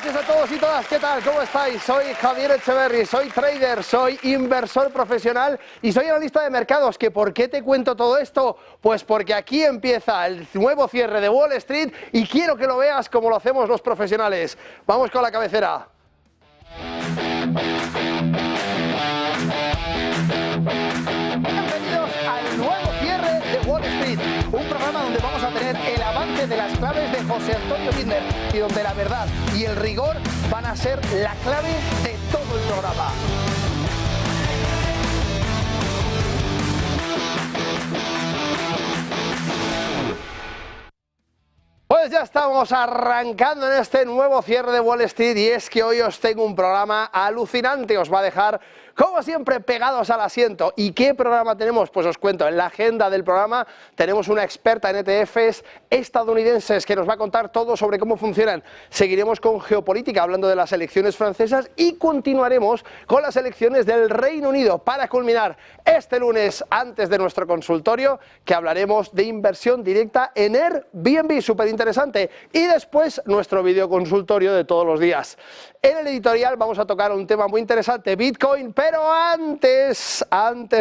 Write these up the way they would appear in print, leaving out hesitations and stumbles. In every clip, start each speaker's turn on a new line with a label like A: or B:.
A: noches a todos y todas, ¿qué tal? ¿Cómo estáis? Soy Javier Echeverry, soy trader, soy inversor profesional y soy analista de mercados. ¿Que por qué te cuento todo esto? Pues porque aquí empieza el nuevo cierre de Wall Street y quiero que lo veas como lo hacemos los profesionales. Vamos con la cabecera. Bienvenidos al nuevo cierre de Wall Street, un programa donde vamos a tener el avance de las claves de José Antonio Binder y donde la verdad y el rigor van a ser la clave de todo el programa. Pues ya estamos arrancando en este nuevo cierre de Wall Street y es que hoy os tengo un programa alucinante, os va a dejar como siempre pegados al asiento. ¿Y qué programa tenemos? Pues os cuento, en la agenda del programa tenemos una experta en ETFs estadounidenses que nos va a contar todo sobre cómo funcionan. Seguiremos con geopolítica hablando de las elecciones francesas y continuaremos con las elecciones del Reino Unido para culminar este lunes antes de nuestro consultorio que hablaremos de inversión directa en Airbnb, súper interesante, y después nuestro videoconsultorio de todos los días. En el editorial vamos a tocar un tema muy interesante, Bitcoin, pero antes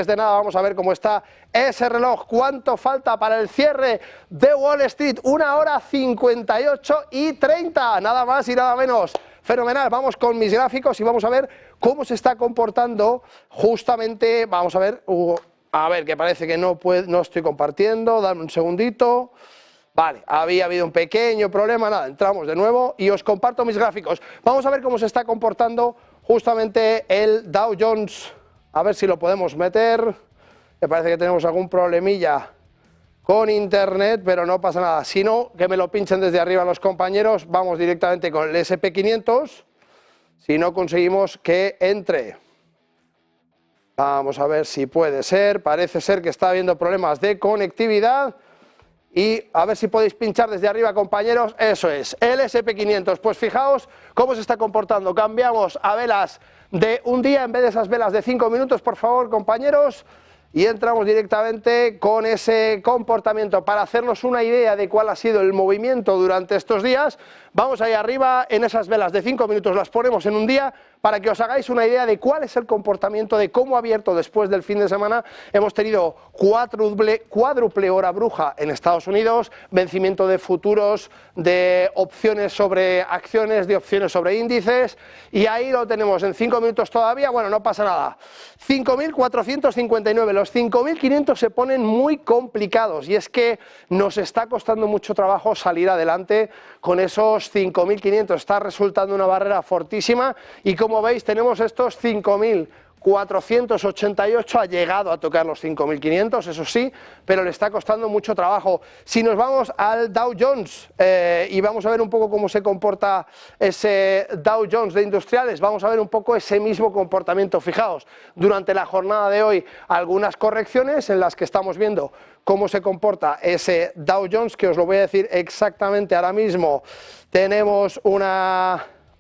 A: de nada vamos a ver cómo está ese reloj, cuánto falta para el cierre de Wall Street, 1:58:30, nada más y nada menos. Fenomenal, vamos con mis gráficos y vamos a ver cómo se está comportando justamente, vamos a ver, que parece que no estoy compartiendo, dame un segundito. Vale, había habido un pequeño problema, nada, entramos de nuevo y os comparto mis gráficos. Vamos a ver cómo se está comportando justamente el Dow Jones, a ver si lo podemos meter. Me parece que tenemos algún problemilla con internet, pero no pasa nada. Si no, que me lo pinchen desde arriba los compañeros, vamos directamente con el SP500, si no conseguimos que entre. Vamos a ver si puede ser, parece ser que está habiendo problemas de conectividad. Y a ver si podéis pinchar desde arriba, compañeros. Eso es, el SP500. Pues fijaos cómo se está comportando. Cambiamos a velas de un día en vez de esas velas de 5 minutos, por favor, compañeros. Y entramos directamente con ese comportamiento. Para hacernos una idea de cuál ha sido el movimiento durante estos días, vamos ahí arriba en esas velas de 5 minutos, las ponemos en un día para que os hagáis una idea de cuál es el comportamiento, de cómo ha abierto después del fin de semana. Hemos tenido cuádruple hora bruja en Estados Unidos, vencimiento de futuros, de opciones sobre acciones, de opciones sobre índices, y ahí lo tenemos en 5 minutos todavía. Bueno, no pasa nada. 5.459, los 5.500 se ponen muy complicados y es que nos está costando mucho trabajo salir adelante con esos 5.500, está resultando una barrera fortísima y como veis tenemos estos 5.488, ha llegado a tocar los 5.500, eso sí, pero le está costando mucho trabajo. Si nos vamos al Dow Jones y vamos a ver un poco cómo se comporta ese Dow Jones de industriales, vamos a ver un poco ese mismo comportamiento. Fijaos, durante la jornada de hoy algunas correcciones en las que estamos viendo cómo se comporta ese Dow Jones, que os lo voy a decir exactamente ahora mismo. Tenemos un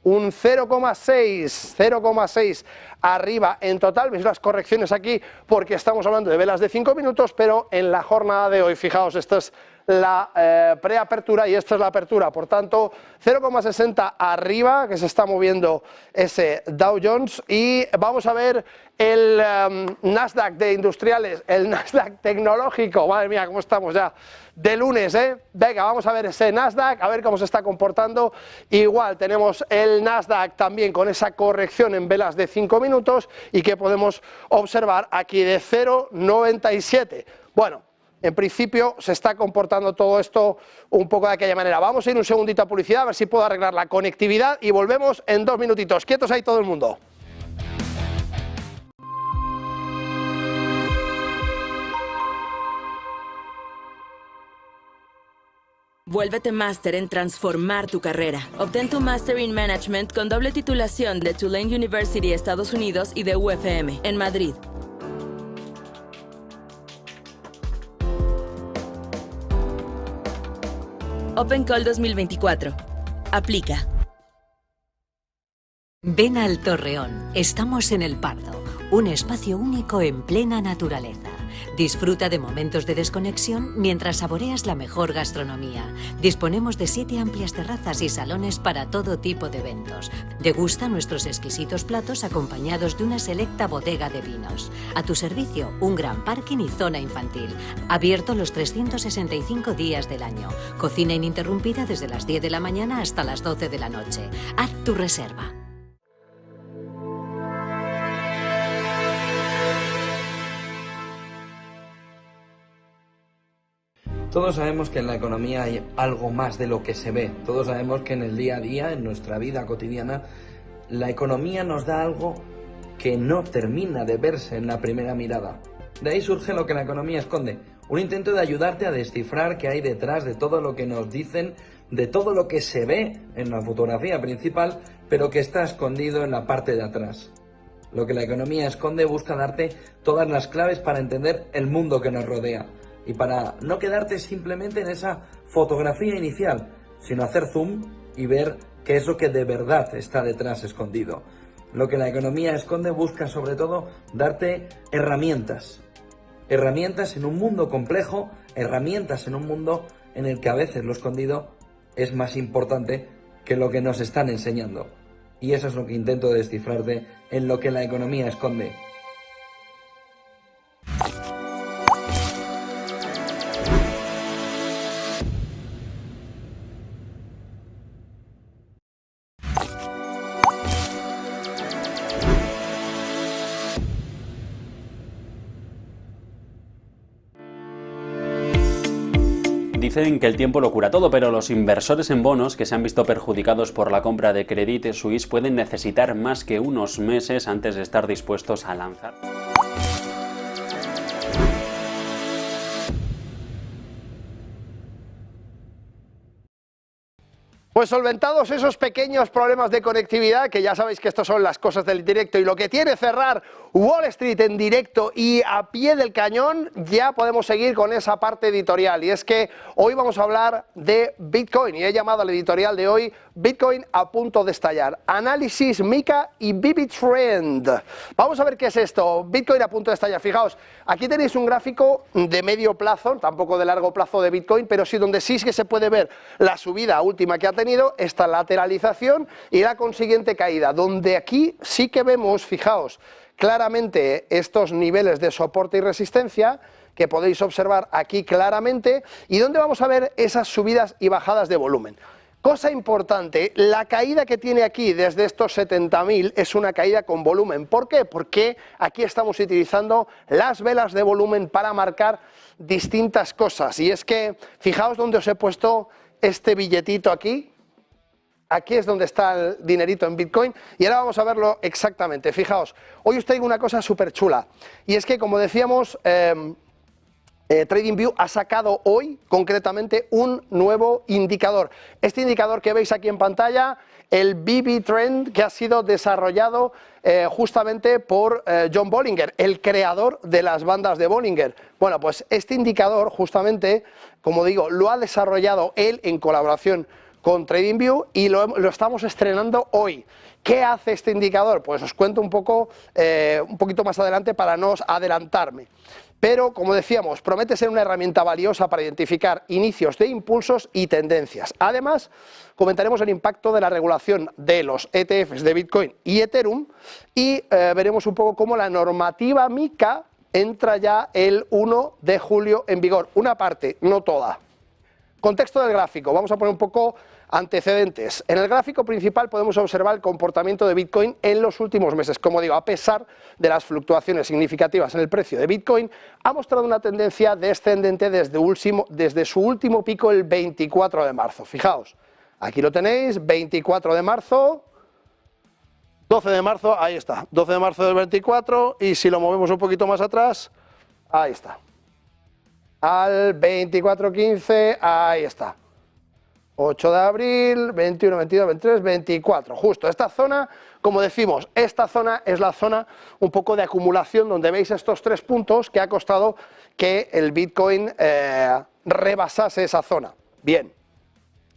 A: 0,6 arriba en total. Veis las correcciones aquí porque estamos hablando de velas de 5 minutos, pero en la jornada de hoy, fijaos, esta es la preapertura y esta es la apertura, por tanto 0,60 arriba que se está moviendo ese Dow Jones. Y vamos a ver el Nasdaq de industriales, el Nasdaq tecnológico. Madre mía, cómo estamos ya de lunes, Venga, vamos a ver ese Nasdaq, a ver cómo se está comportando. Igual tenemos el Nasdaq también con esa corrección en velas de 5 minutos y que podemos observar aquí de 0,97. Bueno, en principio se está comportando todo esto un poco de aquella manera. Vamos a ir un segundito a publicidad, a ver si puedo arreglar la conectividad y volvemos en 2 minutitos. Quietos ahí todo el mundo.
B: Vuélvete máster en transformar tu carrera. Obtén tu Master in Management con doble titulación de Tulane University, Estados Unidos y de UFM, en Madrid. Open Call 2024. Aplica.
C: Ven al Torreón. Estamos en El Pardo. un espacio único en plena naturaleza. Disfruta de momentos de desconexión mientras saboreas la mejor gastronomía. Disponemos de 7 amplias terrazas y salones para todo tipo de eventos. Degusta nuestros exquisitos platos acompañados de una selecta bodega de vinos. A tu servicio, un gran parking y zona infantil. Abierto los 365 días del año. Cocina ininterrumpida desde las 10 de la mañana hasta las 12 de la noche. Haz tu reserva.
D: Todos sabemos que en la economía hay algo más de lo que se ve. Todos sabemos que en el día a día, en nuestra vida cotidiana, la economía nos da algo que no termina de verse en la primera mirada. De ahí surge lo que la economía esconde. Un intento de ayudarte a descifrar qué hay detrás de todo lo que nos dicen, de todo lo que se ve en la fotografía principal, pero que está escondido en la parte de atrás. Lo que la economía esconde busca darte todas las claves para entender el mundo que nos rodea. Y para no quedarte simplemente en esa fotografía inicial, sino hacer zoom y ver qué es lo que de verdad está detrás escondido. Lo que la economía esconde busca sobre todo darte herramientas. Herramientas en un mundo complejo, herramientas en un mundo en el que a veces lo escondido es más importante que lo que nos están enseñando. Y eso es lo que intento descifrarte en lo que la economía esconde.
E: Dicen que el tiempo lo cura todo, pero los inversores en bonos que se han visto perjudicados por la compra de Credit Suisse pueden necesitar más que unos meses antes de estar dispuestos a lanzar.
A: Pues solventados esos pequeños problemas de conectividad, que ya sabéis que estas son las cosas del directo y lo que tiene cerrar Wall Street en directo y a pie del cañón, ya podemos seguir con esa parte editorial. Y es que hoy vamos a hablar de Bitcoin y he llamado al editorial de hoy Bitcoin a punto de estallar. Análisis Mica y BBTrend. Vamos a ver qué es esto, Bitcoin a punto de estallar. Fijaos, aquí tenéis un gráfico de medio plazo, tampoco de largo plazo de Bitcoin, pero sí donde sí que se puede ver la subida última que ha tenido, esta lateralización y la consiguiente caída, donde aquí sí que vemos, fijaos, claramente estos niveles de soporte y resistencia que podéis observar aquí claramente y donde vamos a ver esas subidas y bajadas de volumen. Cosa importante, la caída que tiene aquí desde estos 70.000 es una caída con volumen. ¿Por qué? Porque aquí estamos utilizando las velas de volumen para marcar distintas cosas. Y es que, fijaos donde os he puesto este billetito aquí. Aquí es donde está el dinerito en Bitcoin y ahora vamos a verlo exactamente. Fijaos, hoy os traigo una cosa súper chula y es que, como decíamos, TradingView ha sacado hoy concretamente un nuevo indicador. Este indicador que veis aquí en pantalla, el BBTrend, que ha sido desarrollado justamente por John Bollinger, el creador de las bandas de Bollinger. Bueno, pues este indicador justamente, como digo, lo ha desarrollado él en colaboración con TradingView y lo estamos estrenando hoy. ¿Qué hace este indicador? Pues os cuento un poquito más adelante para no adelantarme. Pero, como decíamos, promete ser una herramienta valiosa para identificar inicios de impulsos y tendencias. Además, comentaremos el impacto de la regulación de los ETFs de Bitcoin y Ethereum y veremos un poco cómo la normativa MiCA entra ya el 1 de julio en vigor. Una parte, no toda. Contexto del gráfico, vamos a poner un poco antecedentes. En el gráfico principal podemos observar el comportamiento de Bitcoin en los últimos meses. Como digo, a pesar de las fluctuaciones significativas en el precio de Bitcoin, ha mostrado una tendencia descendente desde su último pico el 24 de marzo. Fijaos, aquí lo tenéis, 24 de marzo, 12 de marzo, ahí está, 12 de marzo del 24 y si lo movemos un poquito más atrás, ahí está. Al 24-15, ahí está. 8 de abril, 21, 22, 23, 24. Justo, esta zona, como decimos, esta zona es la zona un poco de acumulación donde veis estos 3 puntos que ha costado que el Bitcoin rebasase esa zona. Bien.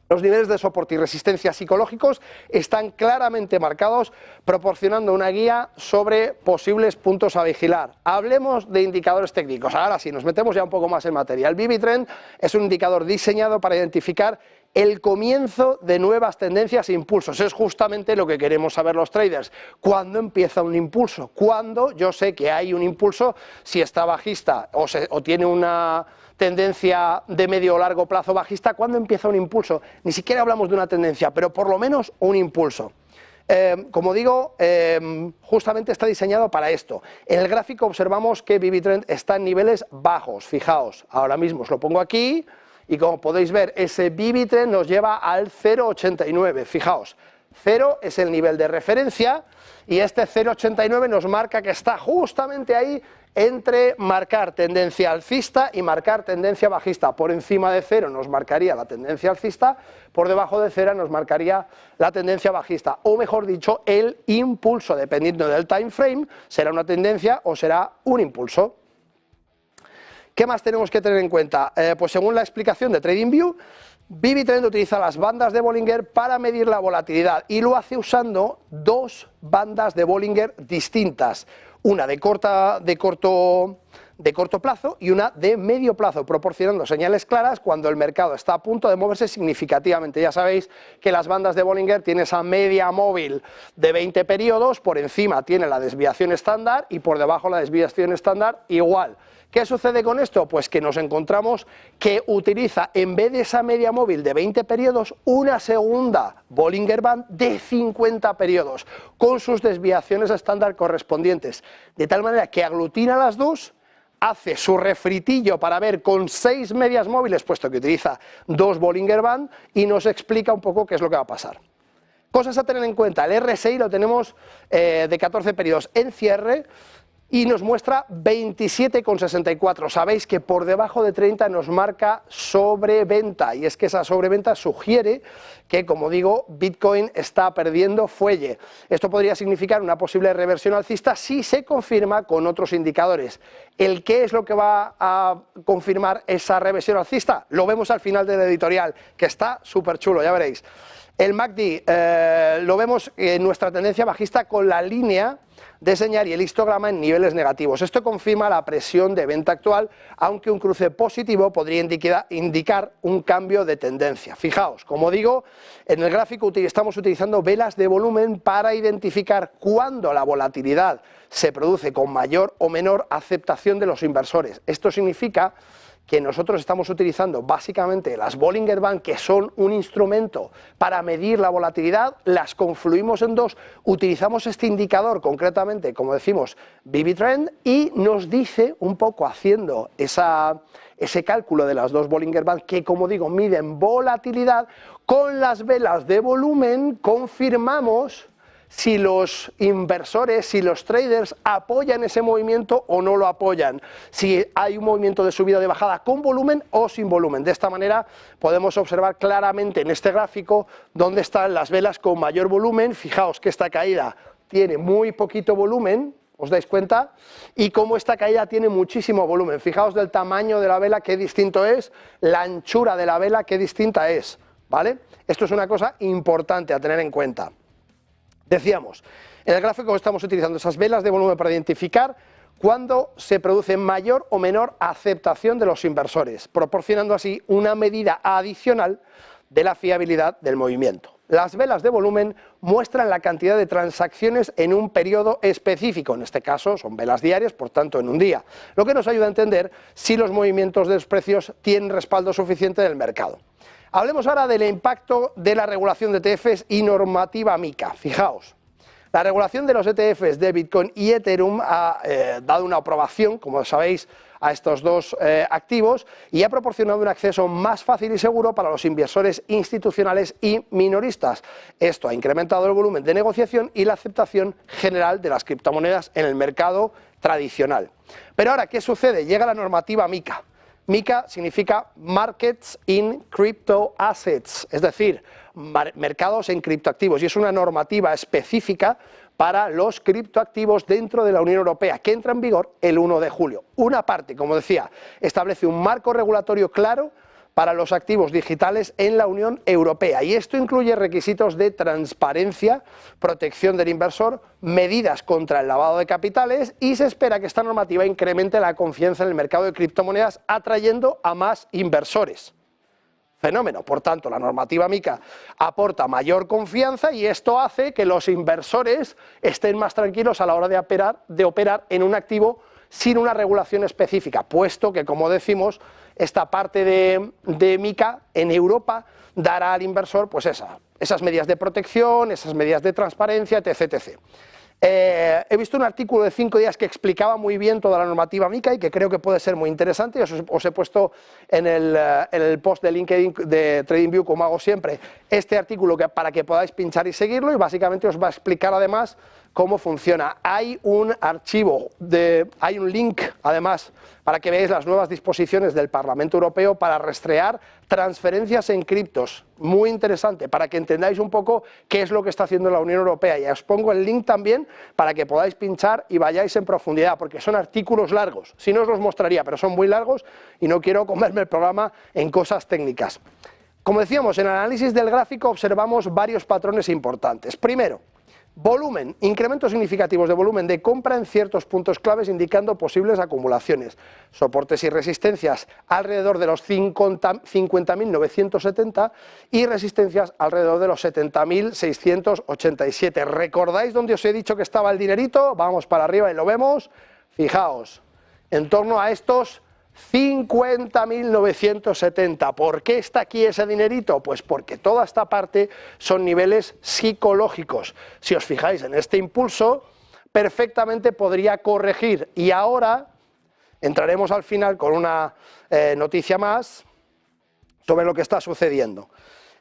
A: Los niveles de soporte y resistencia psicológicos están claramente marcados, proporcionando una guía sobre posibles puntos a vigilar. Hablemos de indicadores técnicos. Ahora sí, nos metemos ya un poco más en materia. El BB Trend es un indicador diseñado para identificar el comienzo de nuevas tendencias e impulsos. Es justamente lo que queremos saber los traders. ¿Cuándo empieza un impulso? ¿Cuándo yo sé que hay un impulso? Si está bajista o tiene una tendencia de medio o largo plazo bajista, ¿cuándo empieza un impulso? Ni siquiera hablamos de una tendencia, pero por lo menos un impulso. Como digo, justamente está diseñado para esto. En el gráfico observamos que BB Trend está en niveles bajos. Fijaos, ahora mismo os lo pongo aquí y como podéis ver, ese BB Trend nos lleva al 0,89. Fijaos, 0 es el nivel de referencia y este 0,89 nos marca que está justamente ahí entre marcar tendencia alcista y marcar tendencia bajista. Por encima de 0 nos marcaría la tendencia alcista, por debajo de 0 nos marcaría la tendencia bajista, o mejor dicho, el impulso, dependiendo del time frame, será una tendencia o será un impulso. ¿Qué más tenemos que tener en cuenta? Pues según la explicación de TradingView, BB Trend utiliza las bandas de Bollinger para medir la volatilidad y lo hace usando dos bandas de Bollinger distintas, una de corto plazo y una de medio plazo, proporcionando señales claras cuando el mercado está a punto de moverse significativamente. Ya sabéis que las bandas de Bollinger tienen esa media móvil de 20 periodos, por encima tiene la desviación estándar y por debajo la desviación estándar igual. ¿Qué sucede con esto? Pues que nos encontramos que utiliza, en vez de esa media móvil de 20 periodos, una segunda Bollinger Band de 50 periodos, con sus desviaciones estándar correspondientes, de tal manera que aglutina las dos, hace su refritillo para ver con 6 medias móviles, puesto que utiliza dos Bollinger Band, y nos explica un poco qué es lo que va a pasar. Cosas a tener en cuenta, el RSI lo tenemos de 14 periodos en cierre, y nos muestra 27,64. Sabéis que por debajo de 30 nos marca sobreventa, y es que esa sobreventa sugiere que, como digo, Bitcoin está perdiendo fuelle. Esto podría significar una posible reversión alcista si se confirma con otros indicadores. ¿El qué es lo que va a confirmar esa reversión alcista? Lo vemos al final del editorial, que está súper chulo, ya veréis. El MACD lo vemos en nuestra tendencia bajista con la línea de señal y el histograma en niveles negativos. Esto confirma la presión de venta actual, aunque un cruce positivo podría indicar un cambio de tendencia. Fijaos, como digo, en el gráfico estamos utilizando velas de volumen para identificar cuándo la volatilidad se produce con mayor o menor aceptación de los inversores. Esto significa que nosotros estamos utilizando básicamente las Bollinger Band, que son un instrumento para medir la volatilidad, las confluimos en dos, utilizamos este indicador concretamente, como decimos, BB Trend, y nos dice un poco haciendo ese cálculo de las dos Bollinger Band, que como digo miden volatilidad, con las velas de volumen confirmamos si los inversores, si los traders apoyan ese movimiento o no lo apoyan, si hay un movimiento de subida o de bajada con volumen o sin volumen. De esta manera podemos observar claramente en este gráfico dónde están las velas con mayor volumen. Fijaos que esta caída tiene muy poquito volumen, ¿os dais cuenta? Y cómo esta caída tiene muchísimo volumen. Fijaos del tamaño de la vela, qué distinto es, la anchura de la vela, qué distinta es, ¿vale? Esto es una cosa importante a tener en cuenta. Decíamos, en el gráfico estamos utilizando esas velas de volumen para identificar cuándo se produce mayor o menor aceptación de los inversores, proporcionando así una medida adicional de la fiabilidad del movimiento. Las velas de volumen muestran la cantidad de transacciones en un periodo específico, en este caso son velas diarias, por tanto en un día, lo que nos ayuda a entender si los movimientos de los precios tienen respaldo suficiente del mercado. Hablemos ahora del impacto de la regulación de ETFs y normativa MiCA. Fijaos, la regulación de los ETFs de Bitcoin y Ethereum ha dado una aprobación, como sabéis, a estos dos activos y ha proporcionado un acceso más fácil y seguro para los inversores institucionales y minoristas. Esto ha incrementado el volumen de negociación y la aceptación general de las criptomonedas en el mercado tradicional. Pero ahora, ¿qué sucede? Llega la normativa MiCA. MiCA significa Markets in Crypto Assets, es decir, mercados en criptoactivos, y es una normativa específica para los criptoactivos dentro de la Unión Europea, que entra en vigor el 1 de julio. Una parte, como decía, establece un marco regulatorio claro para los activos digitales en la Unión Europea. Y esto incluye requisitos de transparencia, protección del inversor, medidas contra el lavado de capitales y se espera que esta normativa incremente la confianza en el mercado de criptomonedas, atrayendo a más inversores. Fenómeno. Por tanto, la normativa MiCA aporta mayor confianza y esto hace que los inversores estén más tranquilos a la hora de operar en un activo sin una regulación específica, puesto que, como decimos, esta parte de MiCA en Europa dará al inversor pues esas medidas de protección, esas medidas de transparencia, etc. He visto un artículo de 5 días que explicaba muy bien toda la normativa MiCA y que creo que puede ser muy interesante. Os he puesto en el post de LinkedIn de TradingView, como hago siempre, este artículo para que podáis pinchar y seguirlo, y básicamente os va a explicar además cómo funciona. Hay un archivo, hay un link además para que veáis las nuevas disposiciones del Parlamento Europeo para rastrear transferencias en criptos. Muy interesante, para que entendáis un poco qué es lo que está haciendo la Unión Europea. Y os pongo el link también para que podáis pinchar y vayáis en profundidad, porque son artículos largos. Si no os los mostraría, pero son muy largos y no quiero comerme el programa en cosas técnicas. Como decíamos, en el análisis del gráfico observamos varios patrones importantes. Primero, volumen, incrementos significativos de volumen de compra en ciertos puntos claves indicando posibles acumulaciones. Soportes y resistencias alrededor de los 50.970 y resistencias alrededor de los 70.687. ¿Recordáis dónde os he dicho que estaba el dinerito? Vamos para arriba y lo vemos. Fijaos, en torno a estos 50.970. ¿Por qué está aquí ese dinerito? Pues porque toda esta parte son niveles psicológicos. Si os fijáis en este impulso, perfectamente podría corregir. Y ahora entraremos al final con una noticia más sobre lo que está sucediendo.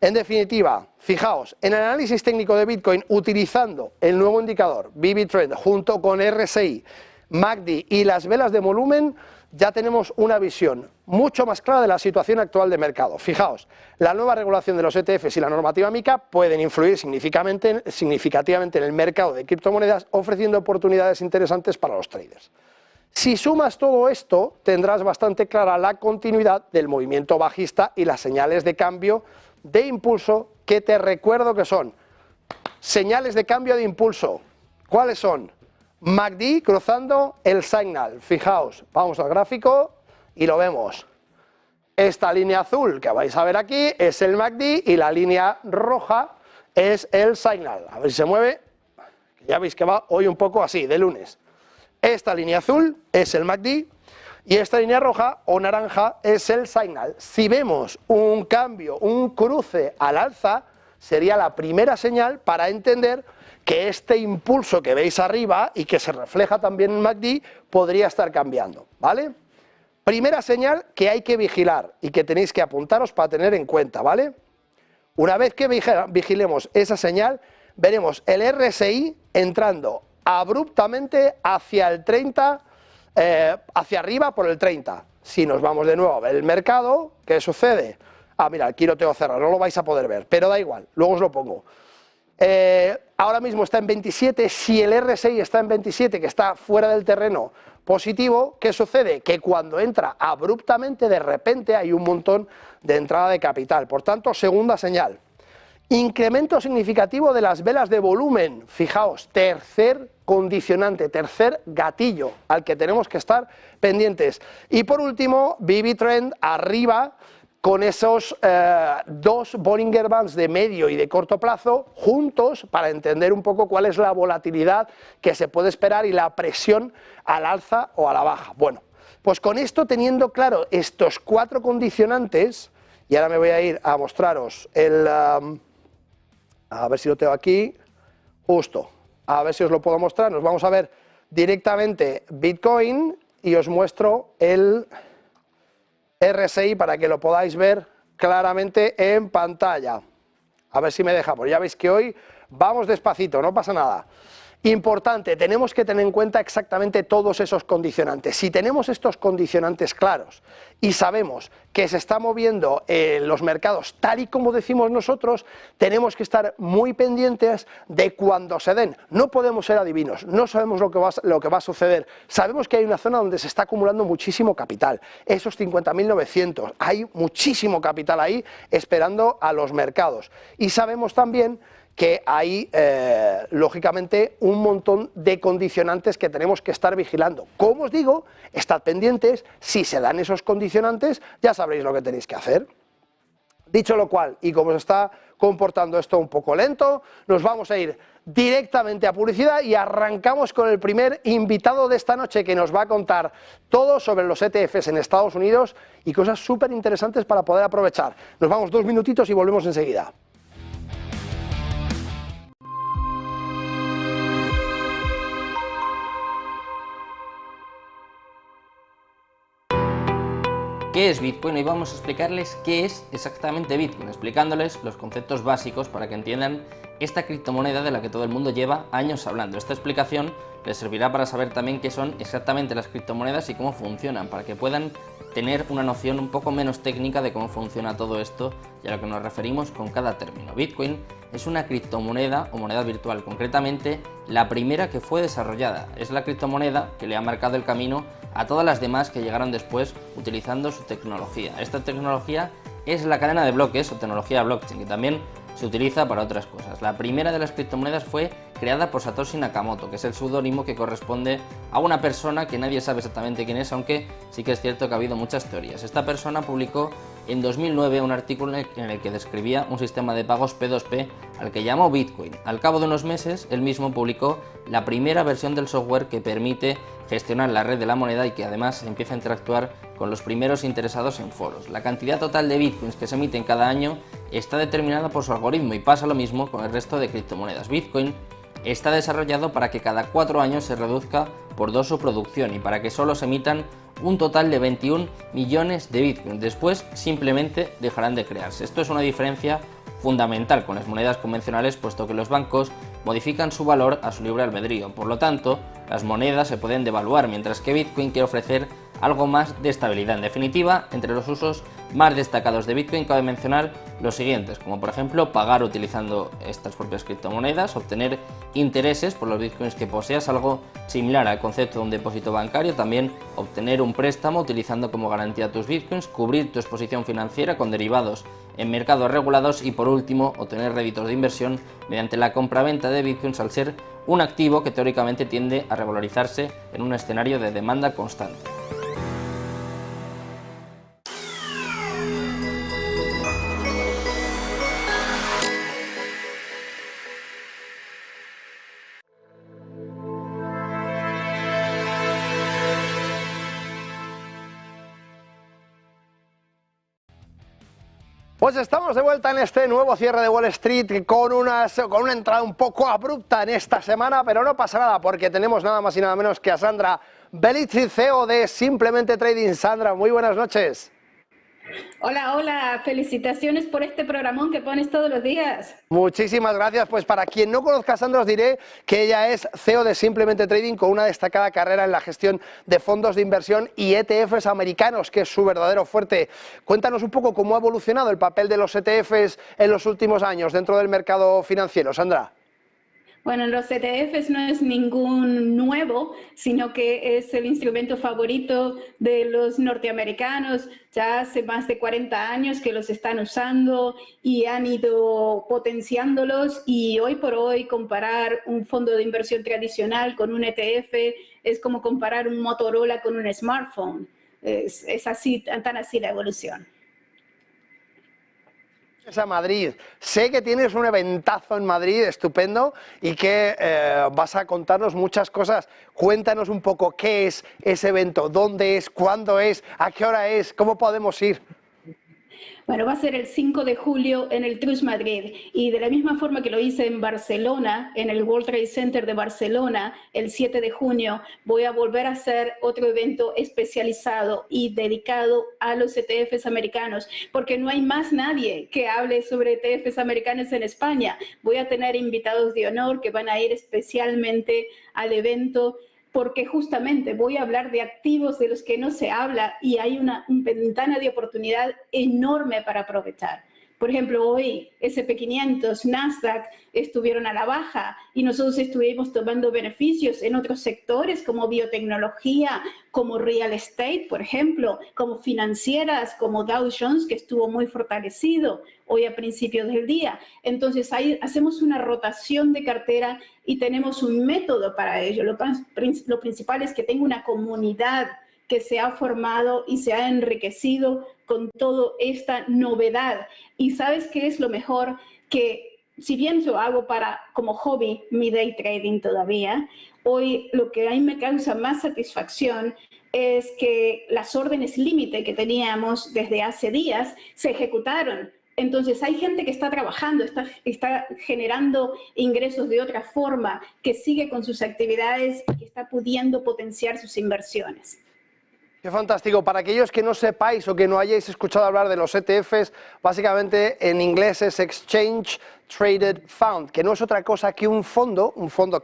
A: En definitiva, fijaos, en el análisis técnico de Bitcoin, utilizando el nuevo indicador BB Trend junto con RSI, MACD y las velas de volumen, ya tenemos una visión mucho más clara de la situación actual de mercado. Fijaos, la nueva regulación de los ETFs y la normativa MiCA pueden influir significativamente en el mercado de criptomonedas, ofreciendo oportunidades interesantes para los traders. Si sumas todo esto, tendrás bastante clara la continuidad del movimiento bajista y las señales de cambio de impulso, que te recuerdo que son señales de cambio de impulso. ¿Cuáles son? MACD cruzando el signal. Fijaos, vamos al gráfico y lo vemos. Esta línea azul que vais a ver aquí es el MACD y la línea roja es el signal. A ver si se mueve, ya veis que va hoy un poco así, de lunes. Esta línea azul es el MACD y esta línea roja o naranja es el signal. Si vemos un cambio, un cruce al alza, sería la primera señal para entender que este impulso que veis arriba y que se refleja también en MACD podría estar cambiando, ¿vale? Primera señal que hay que vigilar y que tenéis que apuntaros para tener en cuenta, ¿vale? Una vez que vigilemos esa señal, veremos el RSI entrando abruptamente hacia el 30, hacia arriba por el 30. Si nos vamos de nuevo a ver el mercado, ¿qué sucede? Ah, mira, aquí lo tengo cerrado, no lo vais a poder ver, pero da igual, luego os lo pongo. Ahora mismo está en 27, si el RSI está en 27, que está fuera del terreno positivo, ¿qué sucede? Que cuando entra abruptamente, de repente hay un montón de entrada de capital. Por tanto, segunda señal. Incremento significativo de las velas de volumen. Fijaos, tercer condicionante, tercer gatillo al que tenemos que estar pendientes. Y por último, BB Trend arriba, con esos dos Bollinger Bands de medio y de corto plazo juntos para entender un poco cuál es la volatilidad que se puede esperar y la presión al alza o a la baja. Bueno, pues con esto, teniendo claro estos cuatro condicionantes, y ahora me voy a ir a mostraros el... a ver si lo tengo aquí, justo, a ver si os lo puedo mostrar. Nos vamos a ver directamente Bitcoin y os muestro el RSI para que lo podáis ver claramente en pantalla. A ver si me deja, porque ya veis que hoy vamos despacito, no pasa nada. Importante, tenemos que tener en cuenta exactamente todos esos condicionantes. Si tenemos estos condicionantes claros y sabemos que se está moviendo los mercados tal y como decimos nosotros, tenemos que estar muy pendientes de cuando se den. No podemos ser adivinos, no sabemos lo que va a suceder. Sabemos que hay una zona donde se está acumulando muchísimo capital, esos 50.900, hay muchísimo capital ahí esperando a los mercados. Y sabemos también que hay, lógicamente, un montón de condicionantes que tenemos que estar vigilando. Como os digo, estad pendientes, si se dan esos condicionantes, ya sabréis lo que tenéis que hacer. Dicho lo cual, y como se está comportando esto un poco lento, nos vamos a ir directamente a publicidad y arrancamos con el primer invitado de esta noche que nos va a contar todo sobre los ETFs en Estados Unidos y cosas súper interesantes para poder aprovechar. Nos vamos 2 minutitos y volvemos enseguida.
F: ¿Qué es Bitcoin? Hoy vamos a explicarles qué es exactamente Bitcoin, explicándoles los conceptos básicos para que entiendan esta criptomoneda de la que todo el mundo lleva años hablando. Esta explicación les servirá para saber también qué son exactamente las criptomonedas y cómo funcionan, para que puedan tener una noción un poco menos técnica de cómo funciona todo esto y a lo que nos referimos con cada término. Bitcoin es una criptomoneda o moneda virtual, concretamente la primera que fue desarrollada. Es la criptomoneda que le ha marcado el camino a todas las demás que llegaron después utilizando su tecnología. Esta tecnología es la cadena de bloques o tecnología blockchain, que también se utiliza para otras cosas. La primera de las criptomonedas fue creada por Satoshi Nakamoto, que es el seudónimo que corresponde a una persona que nadie sabe exactamente quién es, aunque sí que es cierto que ha habido muchas teorías. Esta persona publicó en 2009 un artículo en el que describía un sistema de pagos P2P al que llamó Bitcoin. Al cabo de unos meses, él mismo publicó la primera versión del software que permite gestionar la red de la moneda y que además empieza a interactuar con los primeros interesados en foros. La cantidad total de bitcoins que se emiten cada año está determinada por su algoritmo y pasa lo mismo con el resto de criptomonedas. Bitcoin está desarrollado para que cada 4 años se reduzca por 2 su producción y para que solo se emitan un total de 21 millones de bitcoins. Después simplemente dejarán de crearse. Esto es una diferencia fundamental con las monedas convencionales, puesto que los bancos modifican su valor a su libre albedrío. Por lo tanto, las monedas se pueden devaluar, mientras que Bitcoin quiere ofrecer algo más de estabilidad. En definitiva, entre los usos más destacados de Bitcoin cabe mencionar los siguientes, como por ejemplo pagar utilizando estas propias criptomonedas, obtener intereses por los bitcoins que poseas, algo similar al concepto de un depósito bancario, también obtener un préstamo utilizando como garantía tus bitcoins, cubrir tu exposición financiera con derivados en mercados regulados y por último obtener réditos de inversión mediante la compra-venta de bitcoins, al ser un activo que teóricamente tiende a revalorizarse en un escenario de demanda constante.
A: Pues estamos de vuelta en este nuevo cierre de Wall Street con una entrada un poco abrupta en esta semana, pero no pasa nada porque tenemos nada más y nada menos que a Sandra Belizzi, CEO de Simplemente Trading. Sandra, muy buenas noches.
G: Hola, hola, felicitaciones por este programón que pones todos los días.
A: Muchísimas gracias. Pues para quien no conozca a Sandra, os diré que ella es CEO de Simplemente Trading con una destacada carrera en la gestión de fondos de inversión y ETFs americanos, que es su verdadero fuerte. Cuéntanos un poco cómo ha evolucionado el papel de los ETFs en los últimos años dentro del mercado financiero, Sandra.
G: Bueno, los ETFs no es ningún nuevo, sino que es el instrumento favorito de los norteamericanos. Ya hace más de 40 años que los están usando y han ido potenciándolos, y hoy por hoy comparar un fondo de inversión tradicional con un ETF es como comparar un Motorola con un smartphone. Es así, tan así la evolución.
A: A Madrid. Sé que tienes un eventazo en Madrid estupendo y que vas a contarnos muchas cosas. Cuéntanos un poco qué es ese evento, dónde es, cuándo es, a qué hora es, cómo podemos ir.
G: Bueno, va a ser el 5 de julio en el Trust Madrid, y de la misma forma que lo hice en Barcelona, en el World Trade Center de Barcelona, el 7 de junio, voy a volver a hacer otro evento especializado y dedicado a los ETFs americanos, porque no hay más nadie que hable sobre ETFs americanos en España. Voy a tener invitados de honor que van a ir especialmente al evento, porque justamente voy a hablar de activos de los que no se habla y hay una ventana de oportunidad enorme para aprovechar. Por ejemplo, hoy S&P 500, Nasdaq estuvieron a la baja y nosotros estuvimos tomando beneficios en otros sectores como biotecnología, como real estate, por ejemplo, como financieras, como Dow Jones, que estuvo muy fortalecido hoy a principios del día. Entonces, ahí hacemos una rotación de cartera y tenemos un método para ello. Lo principal es que tengo una comunidad que se ha formado y se ha enriquecido con toda esta novedad. Y ¿sabes qué es lo mejor? Que si bien yo hago como hobby mi day trading todavía, hoy lo que a mí me causa más satisfacción es que las órdenes límite que teníamos desde hace días se ejecutaron. Entonces hay gente que está trabajando, está generando ingresos de otra forma, que sigue con sus actividades y que está pudiendo potenciar sus inversiones.
A: Qué fantástico. Para aquellos que no sepáis o que no hayáis escuchado hablar de los ETFs, básicamente en inglés es Exchange Traded Fund, que no es otra cosa que un fondo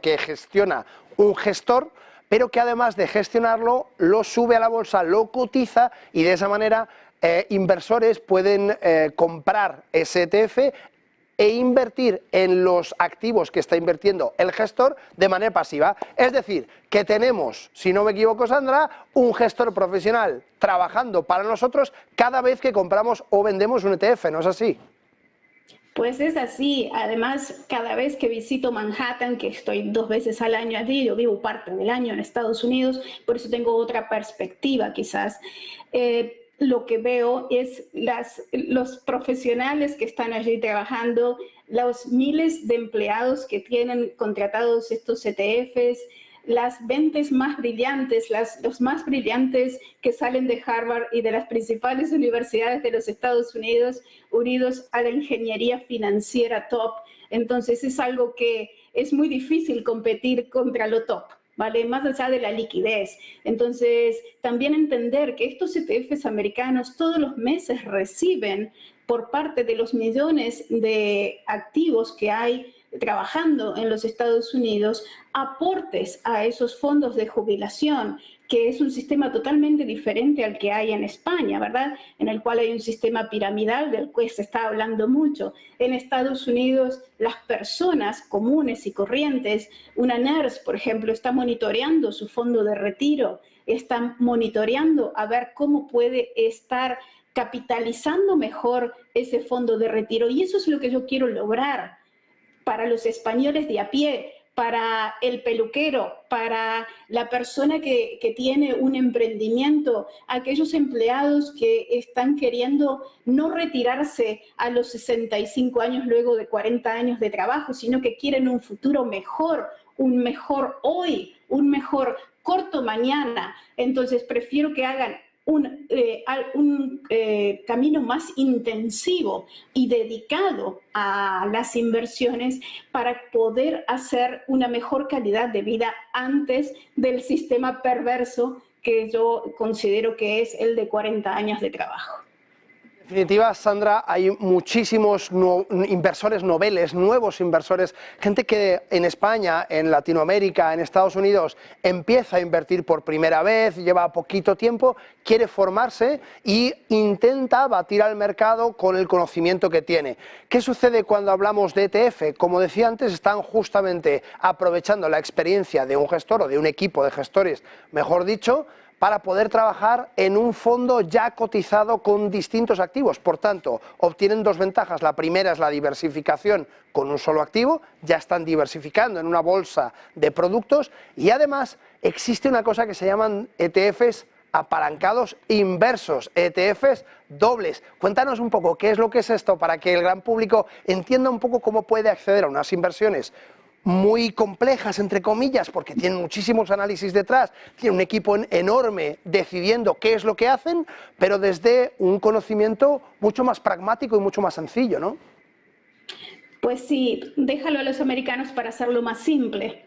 A: que gestiona un gestor, pero que además de gestionarlo, lo sube a la bolsa, lo cotiza y de esa manera inversores pueden comprar ese ETF e invertir en los activos que está invirtiendo el gestor de manera pasiva. Es decir, que tenemos, si no me equivoco Sandra, un gestor profesional trabajando para nosotros cada vez que compramos o vendemos un ETF, ¿no es así?
G: Pues es así. Además, cada vez que visito Manhattan, que estoy 2 veces al año allí, yo vivo parte del año en Estados Unidos, por eso tengo otra perspectiva quizás. Lo que veo es los profesionales que están allí trabajando, los miles de empleados que tienen contratados estos ETFs, las mentes más brillantes, los más brillantes que salen de Harvard y de las principales universidades de los Estados Unidos, unidos a la ingeniería financiera top. Entonces es algo que es muy difícil competir contra lo top, ¿vale? Más allá de la liquidez. Entonces, también entender que estos ETFs americanos todos los meses reciben por parte de los millones de activos que hay trabajando en los Estados Unidos, aportes a esos fondos de jubilación, que es un sistema totalmente diferente al que hay en España, ¿verdad? En el cual hay un sistema piramidal del cual se está hablando mucho. En Estados Unidos, las personas comunes y corrientes, una nurse, por ejemplo, está monitoreando su fondo de retiro, está monitoreando a ver cómo puede estar capitalizando mejor ese fondo de retiro. Y eso es lo que yo quiero lograr para los españoles de a pie, para el peluquero, para la persona que tiene un emprendimiento, aquellos empleados que están queriendo no retirarse a los 65 años luego de 40 años de trabajo, sino que quieren un futuro mejor, un mejor hoy, un mejor corto mañana. Entonces prefiero que hagan un camino más intensivo y dedicado a las inversiones para poder hacer una mejor calidad de vida antes del sistema perverso que yo considero que es el de 40 años de trabajo.
A: En definitiva, Sandra, hay muchísimos inversores noveles, nuevos inversores, gente que en España, en Latinoamérica, en Estados Unidos, empieza a invertir por primera vez, lleva poquito tiempo, quiere formarse e intenta batir al mercado con el conocimiento que tiene. ¿Qué sucede cuando hablamos de ETF? Como decía antes, están justamente aprovechando la experiencia de un gestor o de un equipo de gestores, mejor dicho, para poder trabajar en un fondo ya cotizado con distintos activos. Por tanto, obtienen 2 ventajas. La primera es la diversificación con un solo activo, ya están diversificando en una bolsa de productos y además existe una cosa que se llaman ETFs apalancados inversos, ETFs dobles. Cuéntanos un poco qué es lo que es esto para que el gran público entienda un poco cómo puede acceder a unas inversiones muy complejas, entre comillas, porque tienen muchísimos análisis detrás, tienen un equipo enorme decidiendo qué es lo que hacen, pero desde un conocimiento mucho más pragmático y mucho más sencillo, ¿no?
G: Pues sí, déjalo a los americanos para hacerlo más simple.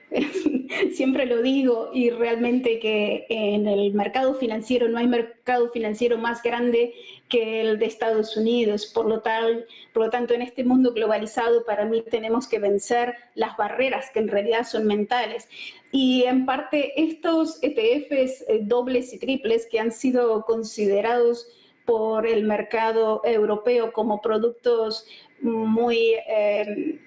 G: Siempre lo digo, y realmente que en el mercado financiero no hay mercado financiero más grande que el de Estados Unidos. Por lo tanto, en este mundo globalizado, para mí tenemos que vencer las barreras que en realidad son mentales. Y en parte estos ETFs dobles y triples que han sido considerados por el mercado europeo como productos muy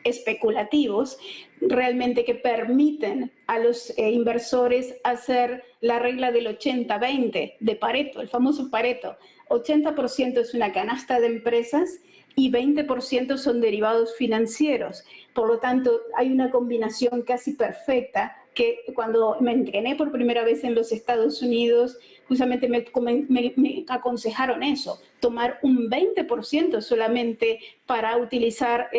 G: especulativos, realmente que permiten a los inversores hacer la regla del 80-20 de Pareto, el famoso Pareto. 80% es una canasta de empresas y 20% son derivados financieros. Por lo tanto, hay una combinación casi perfecta que cuando me entrené por primera vez en los Estados Unidos, justamente me aconsejaron eso, tomar un 20% solamente para utilizar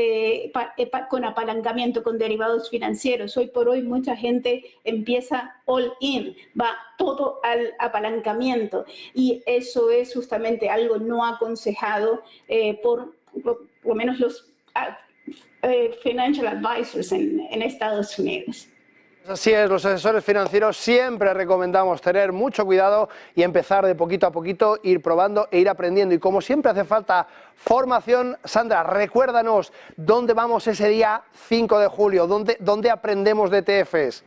G: con apalancamiento, con derivados financieros. Hoy por hoy mucha gente empieza all in, va todo al apalancamiento, y eso es justamente algo no aconsejado por lo menos los financial advisors en Estados Unidos.
A: Así es, los asesores financieros siempre recomendamos tener mucho cuidado y empezar de poquito a poquito, ir probando e ir aprendiendo. Y como siempre hace falta formación. Sandra, recuérdanos dónde vamos ese día 5 de julio, dónde aprendemos de ETFs.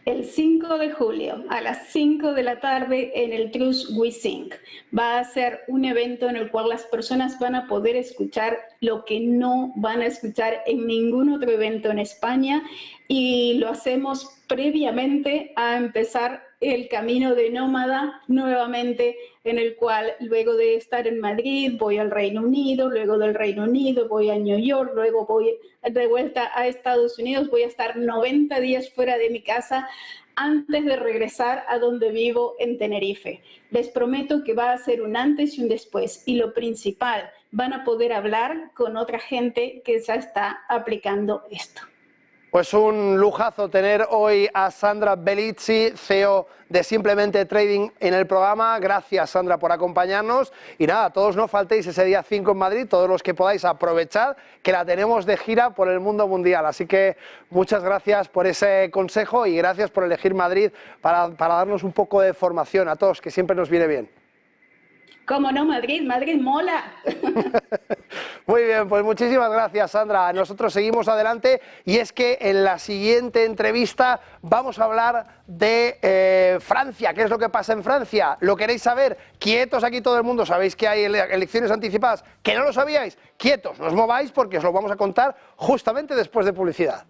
G: El 5 de julio a las 5 de la tarde en el Trust We Think. Va a ser un evento en el cual las personas van a poder escuchar lo que no van a escuchar en ningún otro evento en España, y lo hacemos previamente a empezar el camino de nómada nuevamente, en el cual luego de estar en Madrid voy al Reino Unido, luego del Reino Unido voy a New York, luego voy de vuelta a Estados Unidos, voy a estar 90 días fuera de mi casa antes de regresar a donde vivo en Tenerife. Les prometo que va a ser un antes y un después, y lo principal, van a poder hablar con otra gente que ya está aplicando esto.
A: Pues un lujazo tener hoy a Sandra Bellizzi, CEO de Simplemente Trading, en el programa. Gracias, Sandra, por acompañarnos. Y nada, todos no faltéis ese día 5 en Madrid, todos los que podáis aprovechar, que la tenemos de gira por el mundo mundial. Así que muchas gracias por ese consejo y gracias por elegir Madrid para darnos un poco de formación a todos, que siempre nos viene bien.
G: ¿Cómo no, Madrid? Madrid mola.
A: Muy bien, pues muchísimas gracias, Sandra. Nosotros seguimos adelante, y es que en la siguiente entrevista vamos a hablar de Francia. ¿Qué es lo que pasa en Francia? ¿Lo queréis saber? Quietos aquí todo el mundo. ¿Sabéis que hay elecciones anticipadas? ¿Que no lo sabíais? Quietos, no os mováis porque os lo vamos a contar justamente después de publicidad.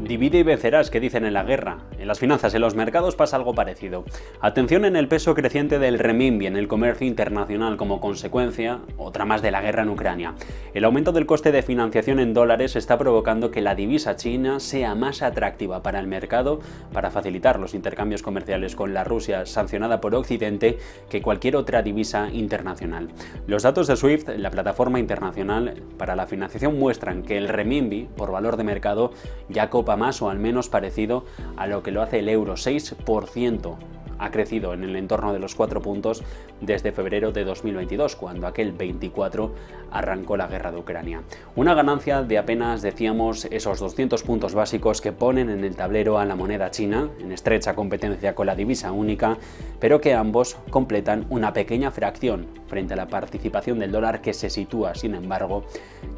E: Divide y vencerás, que dicen en la guerra. En las finanzas, en los mercados pasa algo parecido. Atención en el peso creciente del renminbi en el comercio internacional como consecuencia, otra más, de la guerra en Ucrania. El aumento del coste de financiación en dólares está provocando que la divisa china sea más atractiva para el mercado para facilitar los intercambios comerciales con la Rusia sancionada por Occidente que cualquier otra divisa internacional. Los datos de SWIFT, la plataforma internacional para la financiación, muestran que el renminbi por valor de mercado ya copa más o al menos parecido a lo que lo hace el euro. 6% ha crecido en el entorno de los 4 puntos desde febrero de 2022, cuando aquel 24 arrancó la guerra de Ucrania. Una ganancia de apenas, decíamos, esos 200 puntos básicos que ponen en el tablero a la moneda china, en estrecha competencia con la divisa única, pero que ambos completan una pequeña fracción frente a la participación del dólar, que se sitúa, sin embargo,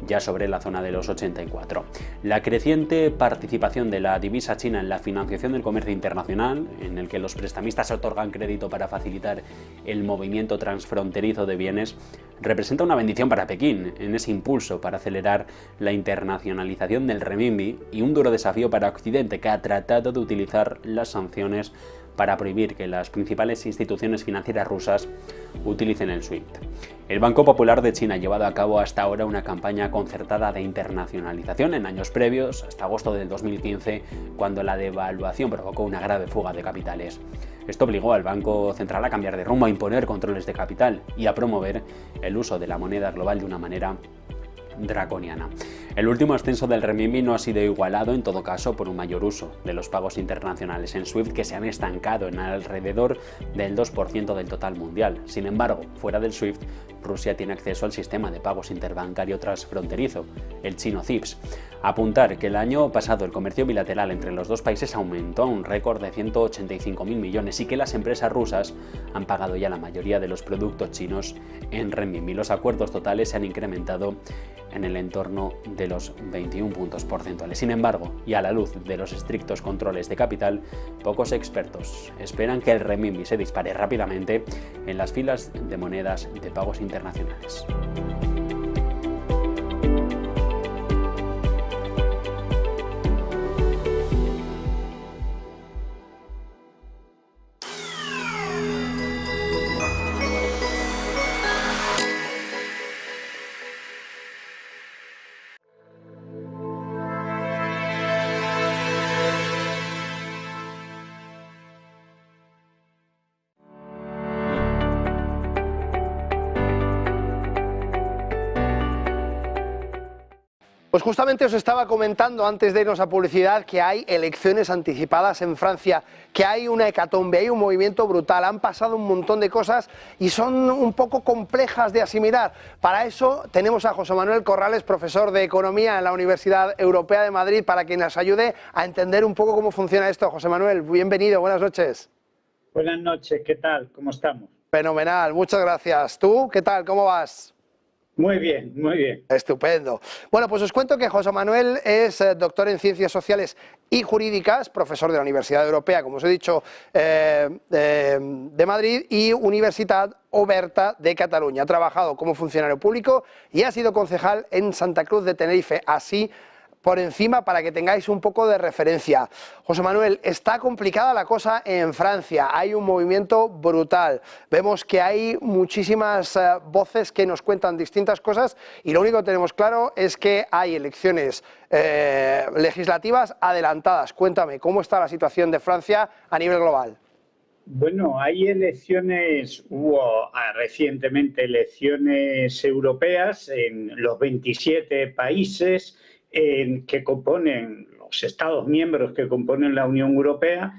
E: ya sobre la zona de los 84. La creciente participación de la divisa china en la financiación del comercio internacional, en el que los prestamistas otorgan crédito para facilitar el movimiento transfronterizo de bienes, representa una bendición para Pekín en ese impulso para acelerar la internacionalización del renminbi, y un duro desafío para Occidente, que ha tratado de utilizar las sanciones para prohibir que las principales instituciones financieras rusas utilicen el SWIFT. El Banco Popular de China ha llevado a cabo hasta ahora una campaña concertada de internacionalización en años previos, hasta agosto del 2015, cuando la devaluación provocó una grave fuga de capitales. Esto obligó al Banco Central a cambiar de rumbo, a imponer controles de capital y a promover el uso de la moneda global de una manera draconiana. El último ascenso del renminbi no ha sido igualado, en todo caso, por un mayor uso de los pagos internacionales en SWIFT, que se han estancado en alrededor del 2% del total mundial. Sin embargo, fuera del SWIFT, Rusia tiene acceso al sistema de pagos interbancario transfronterizo, el chino CIPS. Apuntar que el año pasado el comercio bilateral entre los dos países aumentó a un récord de 185.000 millones y que las empresas rusas han pagado ya la mayoría de los productos chinos en renminbi. Los acuerdos totales se han incrementado en el entorno de los 21 puntos porcentuales. Sin embargo, y a la luz de los estrictos controles de capital, pocos expertos esperan que el renminbi se dispare rápidamente en las filas de monedas de pagos internacionales.
A: Pues justamente os estaba comentando antes de irnos a publicidad que hay elecciones anticipadas en Francia, que hay una hecatombe, hay un movimiento brutal, han pasado un montón de cosas y son un poco complejas de asimilar. Para eso tenemos a José Manuel Corrales, profesor de Economía en la Universidad Europea de Madrid, para que nos ayude a entender un poco cómo funciona esto. José Manuel, bienvenido, buenas noches.
H: Buenas noches, ¿qué tal? ¿Cómo estamos?
A: Fenomenal, muchas gracias. ¿Tú qué tal? ¿Cómo vas?
H: Muy bien, muy bien.
A: Estupendo. Bueno, pues os cuento que José Manuel es doctor en Ciencias Sociales y Jurídicas, profesor de la Universidad Europea, como os he dicho, de Madrid y Universitat Oberta de Cataluña. Ha trabajado como funcionario público y ha sido concejal en Santa Cruz de Tenerife, así por encima para que tengáis un poco de referencia. José Manuel, está complicada la cosa en Francia, hay un movimiento brutal, vemos que hay muchísimas voces que nos cuentan distintas cosas y lo único que tenemos claro es que hay elecciones legislativas adelantadas. Cuéntame, ¿cómo está la situación de Francia a nivel global?
H: Bueno, hay elecciones, hubo recientemente elecciones europeas en los 27 países que componen los Estados miembros que componen la Unión Europea.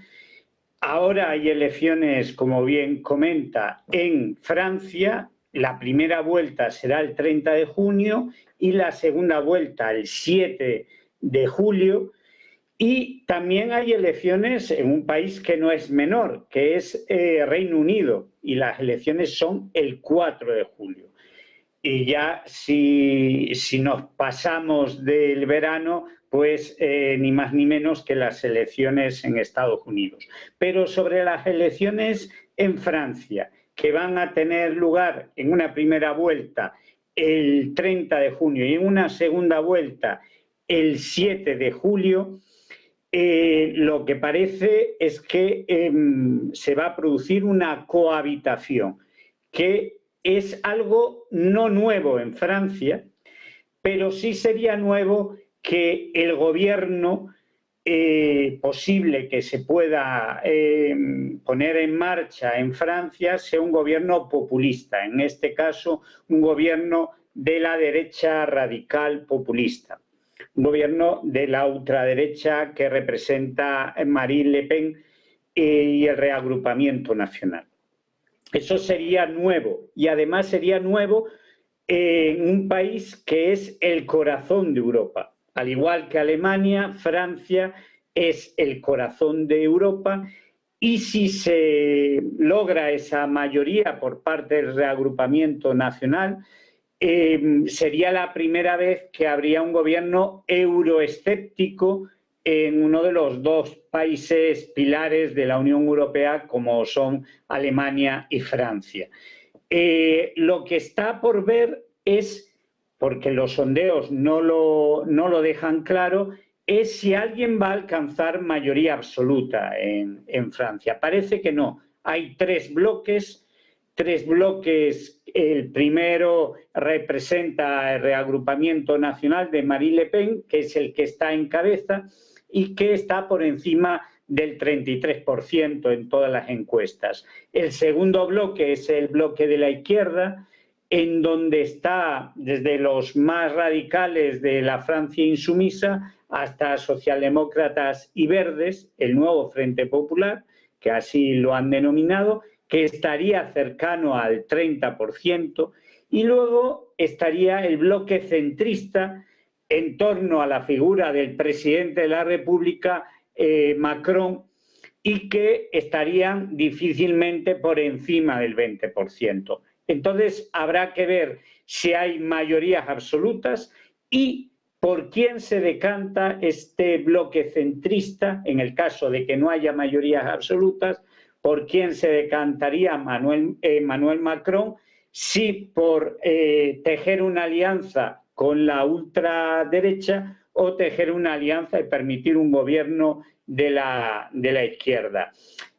H: Ahora hay elecciones, como bien comenta, en Francia. La primera vuelta será el 30 de junio y la segunda vuelta el 7 de julio. Y también hay elecciones en un país que no es menor, que es Reino Unido, y las elecciones son el 4 de julio. Y ya si nos pasamos del verano, pues ni más ni menos que las elecciones en Estados Unidos. Pero sobre las elecciones en Francia, que van a tener lugar en una primera vuelta el 30 de junio y en una segunda vuelta el 7 de julio, lo que parece es que se va a producir una cohabitación, que es algo no nuevo en Francia, pero sí sería nuevo que el gobierno posible que se pueda poner en marcha en Francia sea un gobierno populista, en este caso un gobierno de la derecha radical populista, un gobierno de la ultraderecha que representa Marine Le Pen y el Reagrupamiento Nacional. Eso sería nuevo y además sería nuevo en un país que es el corazón de Europa. Al igual que Alemania, Francia es el corazón de Europa y si se logra esa mayoría por parte del Reagrupamiento Nacional, sería la primera vez que habría un gobierno euroescéptico en uno de los dos países pilares de la Unión Europea, como son Alemania y Francia. Lo que está por ver es, porque los sondeos no lo dejan claro, es si alguien va a alcanzar mayoría absoluta en Francia. Parece que no. Hay tres bloques. El primero representa el reagrupamiento nacional de Marine Le Pen, que es el que está en cabeza y que está por encima del 33% en todas las encuestas. El segundo bloque es el bloque de la izquierda, en donde está desde los más radicales de la Francia insumisa hasta socialdemócratas y verdes, el nuevo Frente Popular, que así lo han denominado, que estaría cercano al 30%, y luego estaría el bloque centrista en torno a la figura del presidente de la República, Macron, y que estarían difícilmente por encima del 20%. Entonces habrá que ver si hay mayorías absolutas y por quién se decanta este bloque centrista en el caso de que no haya mayorías absolutas. ¿Por quién se decantaría Emmanuel Macron? Si por tejer una alianza con la ultraderecha o tejer una alianza y permitir un gobierno de la izquierda.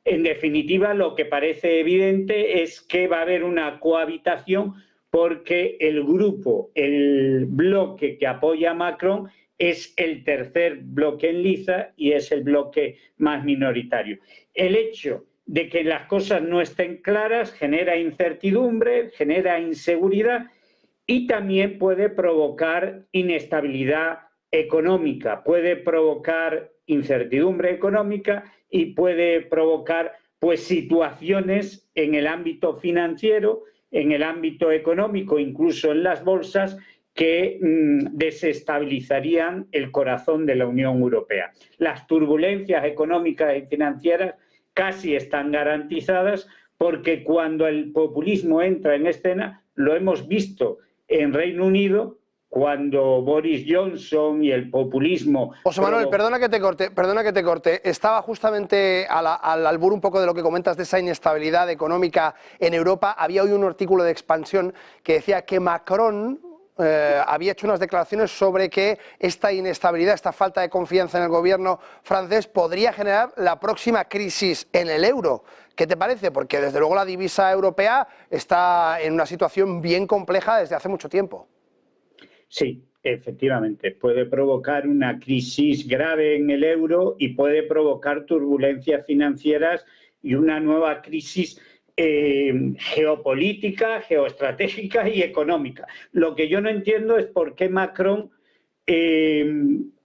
H: En definitiva, lo que parece evidente es que va a haber una cohabitación porque el bloque que apoya a Macron es el tercer bloque en liza y es el bloque más minoritario. El hecho de que las cosas no estén claras genera incertidumbre, genera inseguridad y también puede provocar inestabilidad económica, puede provocar incertidumbre económica y puede provocar pues situaciones en el ámbito financiero, en el ámbito económico, incluso en las bolsas, que desestabilizarían el corazón de la Unión Europea. Las turbulencias económicas y financieras casi están garantizadas porque cuando el populismo entra en escena, lo hemos visto en Reino Unido, cuando Boris Johnson y el populismo...
A: José Manuel, perdona que te corte. Estaba justamente al albur un poco de lo que comentas de esa inestabilidad económica en Europa. Había hoy un artículo de Expansión que decía que Macron había hecho unas declaraciones sobre que esta inestabilidad, esta falta de confianza en el gobierno francés podría generar la próxima crisis en el euro. ¿Qué te parece? Porque desde luego la divisa europea está en una situación bien compleja desde hace mucho tiempo.
H: Sí, efectivamente, puede provocar una crisis grave en el euro y puede provocar turbulencias financieras y una nueva crisis geopolítica, geoestratégica y económica. Lo que yo no entiendo es por qué Macron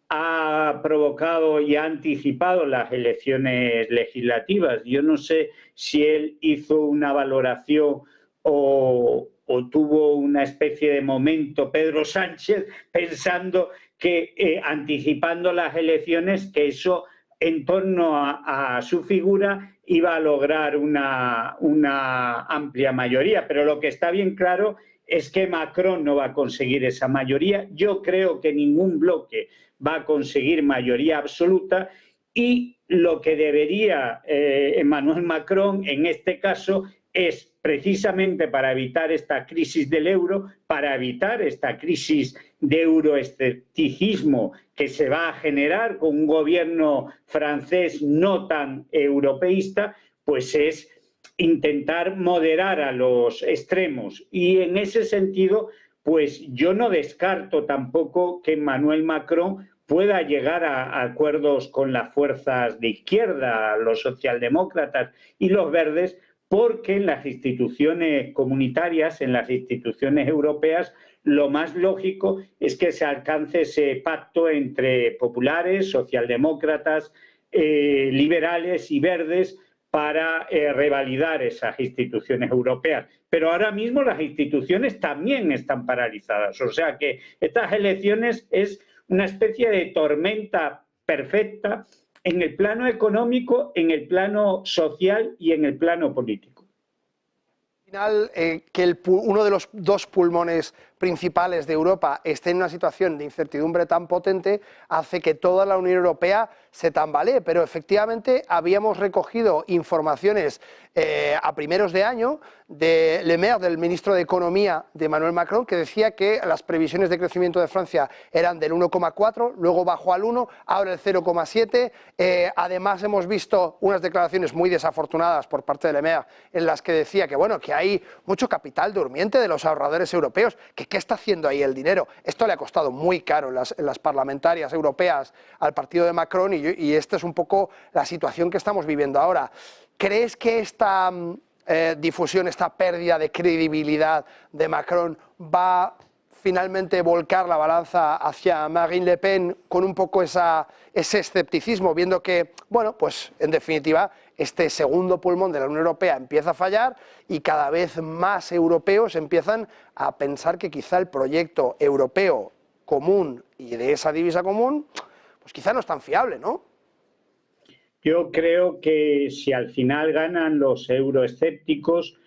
H: ha provocado y ha anticipado las elecciones legislativas. Yo no sé si él hizo una valoración o tuvo una especie de momento Pedro Sánchez pensando que anticipando las elecciones, que eso en torno a su figura iba a lograr una amplia mayoría. Pero lo que está bien claro es que Macron no va a conseguir esa mayoría. Yo creo que ningún bloque va a conseguir mayoría absoluta y lo que debería Emmanuel Macron en este caso es precisamente para evitar esta crisis del euro, para evitar esta crisis de euroescepticismo que se va a generar con un gobierno francés no tan europeísta, pues es intentar moderar a los extremos. Y en ese sentido, pues yo no descarto tampoco que Emmanuel Macron pueda llegar a acuerdos con las fuerzas de izquierda, los socialdemócratas y los verdes, porque en las instituciones comunitarias, en las instituciones europeas, lo más lógico es que se alcance ese pacto entre populares, socialdemócratas, liberales y verdes para revalidar esas instituciones europeas. Pero ahora mismo las instituciones también están paralizadas. O sea que estas elecciones es una especie de tormenta perfecta en el plano económico, en el plano social y en el plano político.
A: Al final, que uno de los dos pulmones principales de Europa esté en una situación de incertidumbre tan potente hace que toda la Unión Europea se tambalee, pero efectivamente habíamos recogido informaciones a primeros de año de Le Maire, del ministro de Economía de Emmanuel Macron, que decía que las previsiones de crecimiento de Francia eran del 1,4, luego bajó al 1, ahora el 0,7. Además hemos visto unas declaraciones muy desafortunadas por parte de Le Maire en las que decía que, bueno, que hay mucho capital durmiente de los ahorradores europeos, que qué está haciendo ahí el dinero. Esto le ha costado muy caro en las parlamentarias europeas al partido de Macron y esta es un poco la situación que estamos viviendo ahora. ¿Crees que esta difusión, esta pérdida de credibilidad de Macron va finalmente volcar la balanza hacia Marine Le Pen con un poco ese escepticismo, viendo que, bueno, pues en definitiva este segundo pulmón de la Unión Europea empieza a fallar y cada vez más europeos empiezan a pensar que quizá el proyecto europeo común y de esa divisa común, pues quizá no es tan fiable, ¿no?
H: Yo creo que si al final ganan los euroescépticos,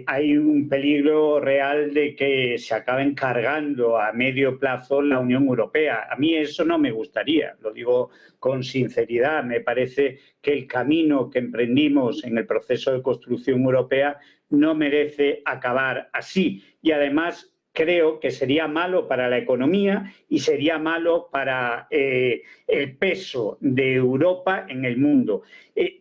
H: hay un peligro real de que se acaben cargando a medio plazo la Unión Europea. A mí eso no me gustaría, lo digo con sinceridad. Me parece que el camino que emprendimos en el proceso de construcción europea no merece acabar así. Y además creo que sería malo para la economía y sería malo para el peso de Europa en el mundo.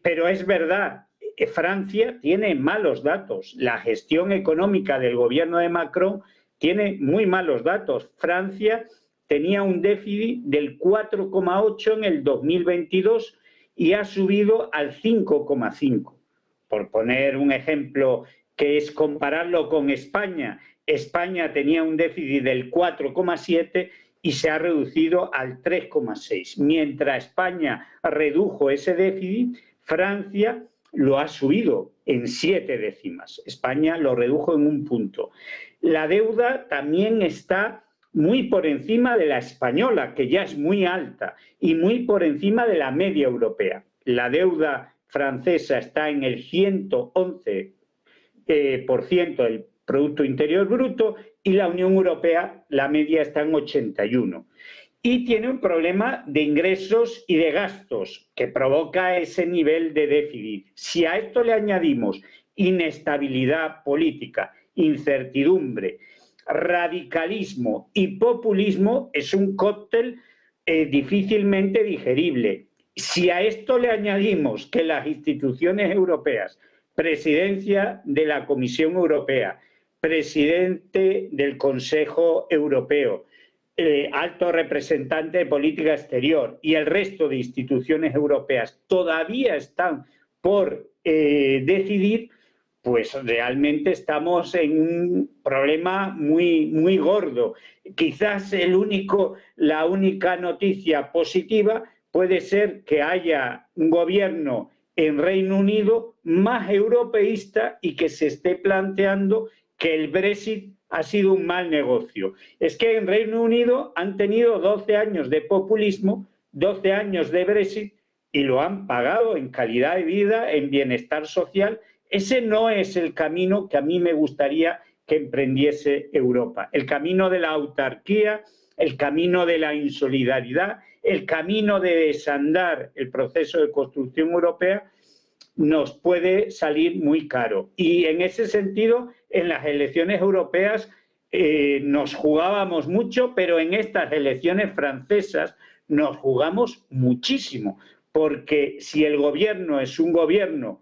H: Pero es verdad, Francia tiene malos datos. La gestión económica del gobierno de Macron tiene muy malos datos. Francia tenía un déficit del 4,8 en el 2022 y ha subido al 5,5. Por poner un ejemplo, que es compararlo con España. España tenía un déficit del 4,7 y se ha reducido al 3,6. Mientras España redujo ese déficit, Francia lo ha subido en 7 décimas. España lo redujo en 1 punto. La deuda también está muy por encima de la española, que ya es muy alta, y muy por encima de la media europea. La deuda francesa está en el 111% del Producto Interior Bruto y la Unión Europea, la media está en 81%. Y tiene un problema de ingresos y de gastos que provoca ese nivel de déficit. Si a esto le añadimos inestabilidad política, incertidumbre, radicalismo y populismo, es un cóctel difícilmente digerible. Si a esto le añadimos que las instituciones europeas, presidencia de la Comisión Europea, presidente del Consejo Europeo, alto representante de política exterior y el resto de instituciones europeas todavía están por decidir, pues realmente estamos en un problema muy gordo. Quizás la única noticia positiva puede ser que haya un gobierno en Reino Unido más europeísta y que se esté planteando que el Brexit ha sido un mal negocio. Es que en Reino Unido han tenido 12 años de populismo, 12 años de Brexit y lo han pagado en calidad de vida, en bienestar social. Ese no es el camino que a mí me gustaría que emprendiese Europa. El camino de la autarquía, el camino de la insolidaridad, el camino de desandar el proceso de construcción europea nos puede salir muy caro. Y en ese sentido, en las elecciones europeas nos jugábamos mucho, pero en estas elecciones francesas nos jugamos muchísimo, porque si el gobierno es un gobierno,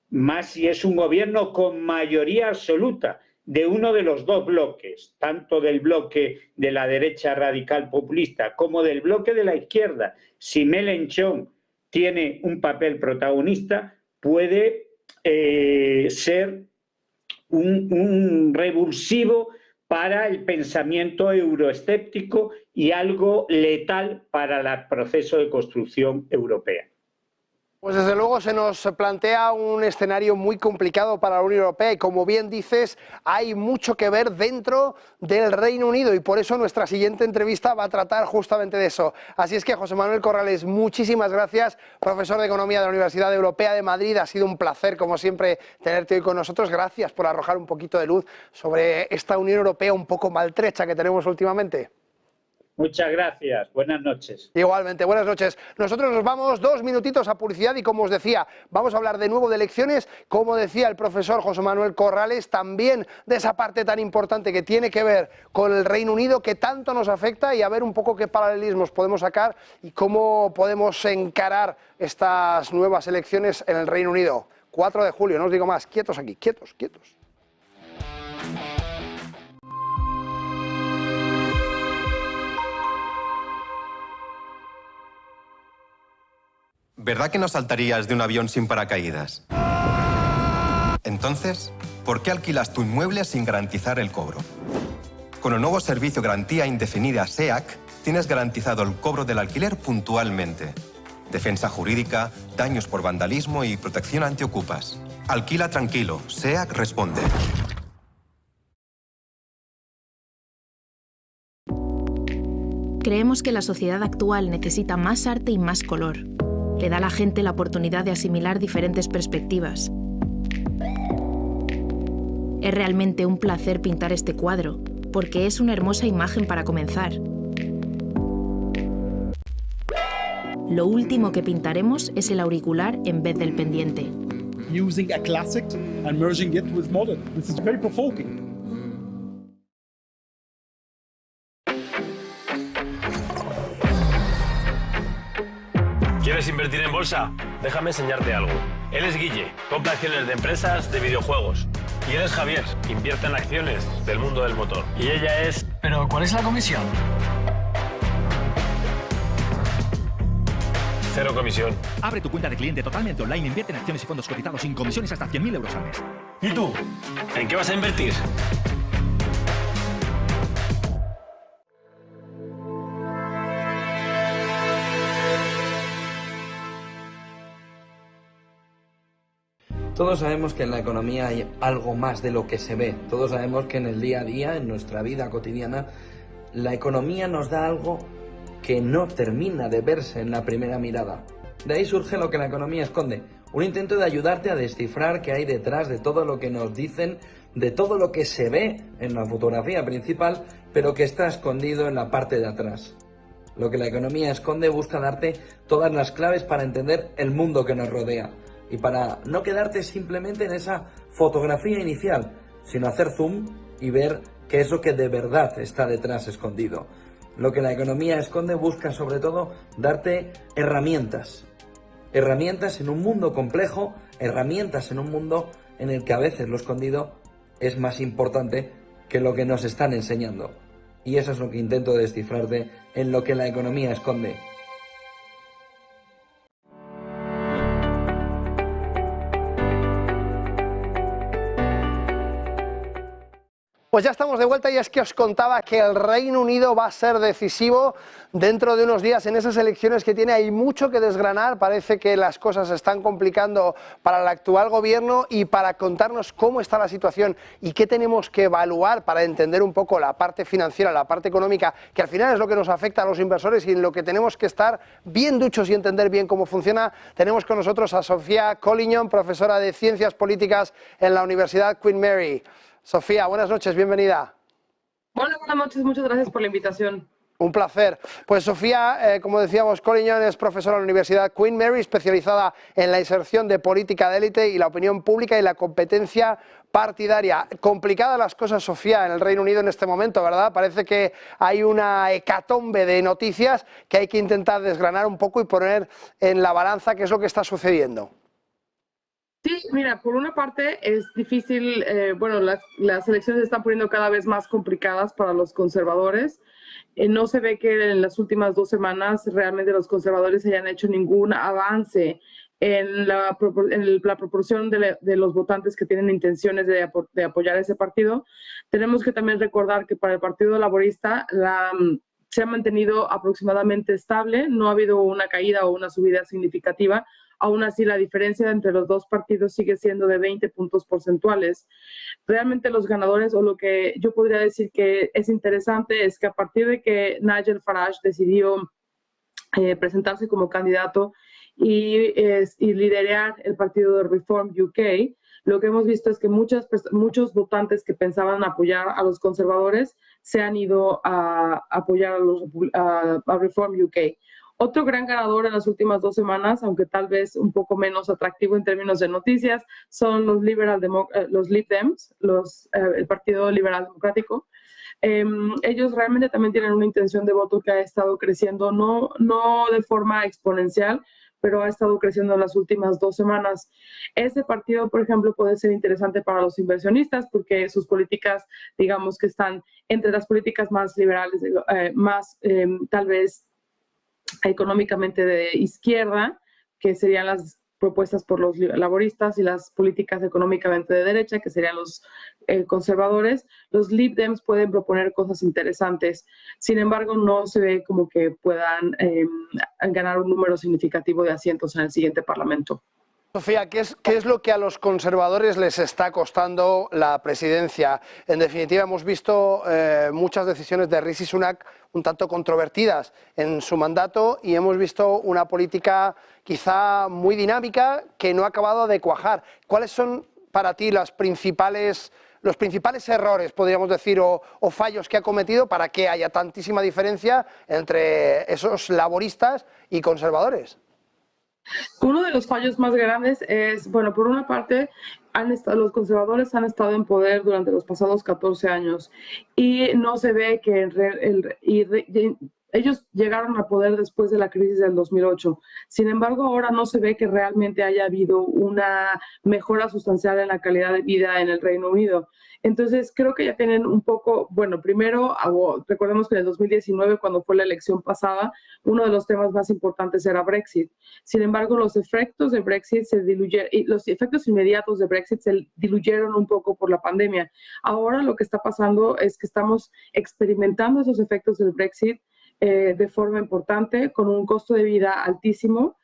H: más si es un gobierno con mayoría absoluta de uno de los dos bloques, tanto del bloque de la derecha radical populista como del bloque de la izquierda, si Mélenchon tiene un papel protagonista, puede ser un revulsivo para el pensamiento euroescéptico y algo letal para el proceso de construcción europea.
A: Pues desde luego se nos plantea un escenario muy complicado para la Unión Europea y como bien dices, hay mucho que ver dentro del Reino Unido y por eso nuestra siguiente entrevista va a tratar justamente de eso. Así es que José Manuel Corrales, muchísimas gracias, profesor de Economía de la Universidad Europea de Madrid. Ha sido un placer, como siempre, tenerte hoy con nosotros. Gracias por arrojar un poquito de luz sobre esta Unión Europea un poco maltrecha que tenemos últimamente.
H: Muchas gracias. Buenas noches.
A: Igualmente, buenas noches. Nosotros nos vamos 2 minutitos a publicidad y, como os decía, vamos a hablar de nuevo de elecciones, como decía el profesor José Manuel Corrales, también de esa parte tan importante que tiene que ver con el Reino Unido, que tanto nos afecta, y a ver un poco qué paralelismos podemos sacar y cómo podemos encarar estas nuevas elecciones en el Reino Unido. 4 de julio, no os digo más, quietos aquí, quietos, quietos.
I: ¿Verdad que no saltarías de un avión sin paracaídas? Entonces, ¿por qué alquilas tu inmueble sin garantizar el cobro? Con el nuevo servicio Garantía Indefinida SEAC, tienes garantizado el cobro del alquiler puntualmente. Defensa jurídica, daños por vandalismo y protección antiocupas. Alquila tranquilo, SEAC responde.
J: Creemos que la sociedad actual necesita más arte y más color. Le da a la gente la oportunidad de asimilar diferentes perspectivas. Es realmente un placer pintar este cuadro, porque es una hermosa imagen para comenzar. Lo último que pintaremos es el auricular en vez del pendiente.
K: Using a classic and merging it with modern. This is very provoking.
L: ¿Quieres invertir en bolsa? Déjame enseñarte algo. Él es Guille, compra acciones de empresas de videojuegos. Y él es Javier, invierte en acciones del mundo del motor. Y ella es...
M: ¿Pero cuál es la comisión?
L: 0 comisión.
M: Abre tu cuenta de cliente totalmente online, invierte en acciones y fondos cotizados sin comisiones hasta 100.000 euros al mes.
L: ¿Y tú? ¿En qué vas a invertir?
D: Todos sabemos que en la economía hay algo más de lo que se ve. Todos sabemos que en el día a día, en nuestra vida cotidiana, la economía nos da algo que no termina de verse en la primera mirada. De ahí surge lo que la economía esconde. Un intento de ayudarte a descifrar qué hay detrás de todo lo que nos dicen, de todo lo que se ve en la fotografía principal, pero que está escondido en la parte de atrás. Lo que la economía esconde busca darte todas las claves para entender el mundo que nos rodea. Y para no quedarte simplemente en esa fotografía inicial, sino hacer zoom y ver qué es lo que de verdad está detrás escondido. Lo que la economía esconde busca sobre todo darte herramientas. Herramientas en un mundo complejo, herramientas en un mundo en el que a veces lo escondido es más importante que lo que nos están enseñando. Y eso es lo que intento descifrarte en lo que la economía esconde.
A: Pues ya estamos de vuelta y es que os contaba que el Reino Unido va a ser decisivo dentro de unos días en esas elecciones que tiene. Hay mucho que desgranar, parece que las cosas se están complicando para el actual gobierno, y para contarnos cómo está la situación y qué tenemos que evaluar para entender un poco la parte financiera, la parte económica, que al final es lo que nos afecta a los inversores y en lo que tenemos que estar bien duchos y entender bien cómo funciona, tenemos con nosotros a Sofía Collignon, profesora de Ciencias Políticas en la Universidad Queen Mary. Sofía, buenas noches, bienvenida.
N: Hola, buenas noches, muchas gracias por la invitación.
A: Un placer. Pues Sofía, como decíamos, Collignon es profesora en la Universidad Queen Mary, especializada en la inserción de política de élite y la opinión pública y la competencia partidaria. Complicadas las cosas, Sofía, en el Reino Unido en este momento, ¿verdad? Parece que hay una hecatombe de noticias que hay que intentar desgranar un poco y poner en la balanza qué es lo que está sucediendo.
N: Sí, mira, por una parte es difícil, bueno, las elecciones se están poniendo cada vez más complicadas para los conservadores. No se ve que en las últimas 2 semanas realmente los conservadores hayan hecho ningún avance en la proporción de los votantes que tienen intenciones de apoyar ese partido. Tenemos que también recordar que para el Partido Laborista se ha mantenido aproximadamente estable, no ha habido una caída o una subida significativa. Aún así, la diferencia entre los dos partidos sigue siendo de 20 puntos porcentuales. Realmente los ganadores, o lo que yo podría decir que es interesante, es que a partir de que Nigel Farage decidió presentarse como candidato y liderar el partido de Reform UK, lo que hemos visto es que muchos votantes que pensaban apoyar a los conservadores se han ido a apoyar a Reform UK. Otro gran ganador en las últimas 2 semanas, aunque tal vez un poco menos atractivo en términos de noticias, son los Lib Dems, el Partido Liberal Democrático. Ellos realmente también tienen una intención de voto que ha estado creciendo, no de forma exponencial, pero ha estado creciendo en las últimas 2 semanas. Este partido, por ejemplo, puede ser interesante para los inversionistas porque sus políticas, digamos que están entre las políticas más liberales, tal vez económicamente de izquierda, que serían las propuestas por los laboristas, y las políticas económicamente de derecha, que serían los conservadores. Los Lib Dems pueden proponer cosas interesantes, sin embargo no se ve como que puedan ganar un número significativo de asientos en el siguiente Parlamento.
A: Sofía, ¿qué es lo que a los conservadores les está costando la presidencia? En definitiva, hemos visto muchas decisiones de Rishi Sunak un tanto controvertidas en su mandato y hemos visto una política quizá muy dinámica que no ha acabado de cuajar. ¿Cuáles son para ti los principales errores, podríamos decir, o fallos que ha cometido para que haya tantísima diferencia entre esos laboristas y conservadores?
N: Uno de los fallos más grandes es, bueno, por una parte, los conservadores han estado en poder durante los pasados 14 años y no se ve que ellos llegaron a poder después de la crisis del 2008. Sin embargo, ahora no se ve que realmente haya habido una mejora sustancial en la calidad de vida en el Reino Unido. Entonces, creo que ya tienen un poco, bueno, primero, recordemos que en el 2019, cuando fue la elección pasada, uno de los temas más importantes era Brexit. Sin embargo, los efectos de Brexit los efectos inmediatos de Brexit se diluyeron un poco por la pandemia. Ahora lo que está pasando es que estamos experimentando esos efectos del Brexit de forma importante, con un costo de vida altísimo,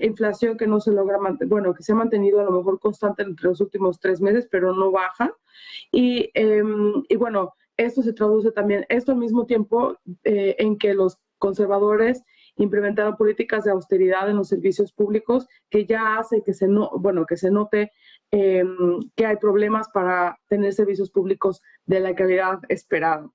N: inflación que no se logra mantener, bueno, que se ha mantenido a lo mejor constante entre los últimos 3 meses, pero no baja. Y bueno, esto se traduce también, esto al mismo tiempo en que los conservadores implementaron políticas de austeridad en los servicios públicos, que ya hace que se note que hay problemas para tener servicios públicos de la calidad esperada.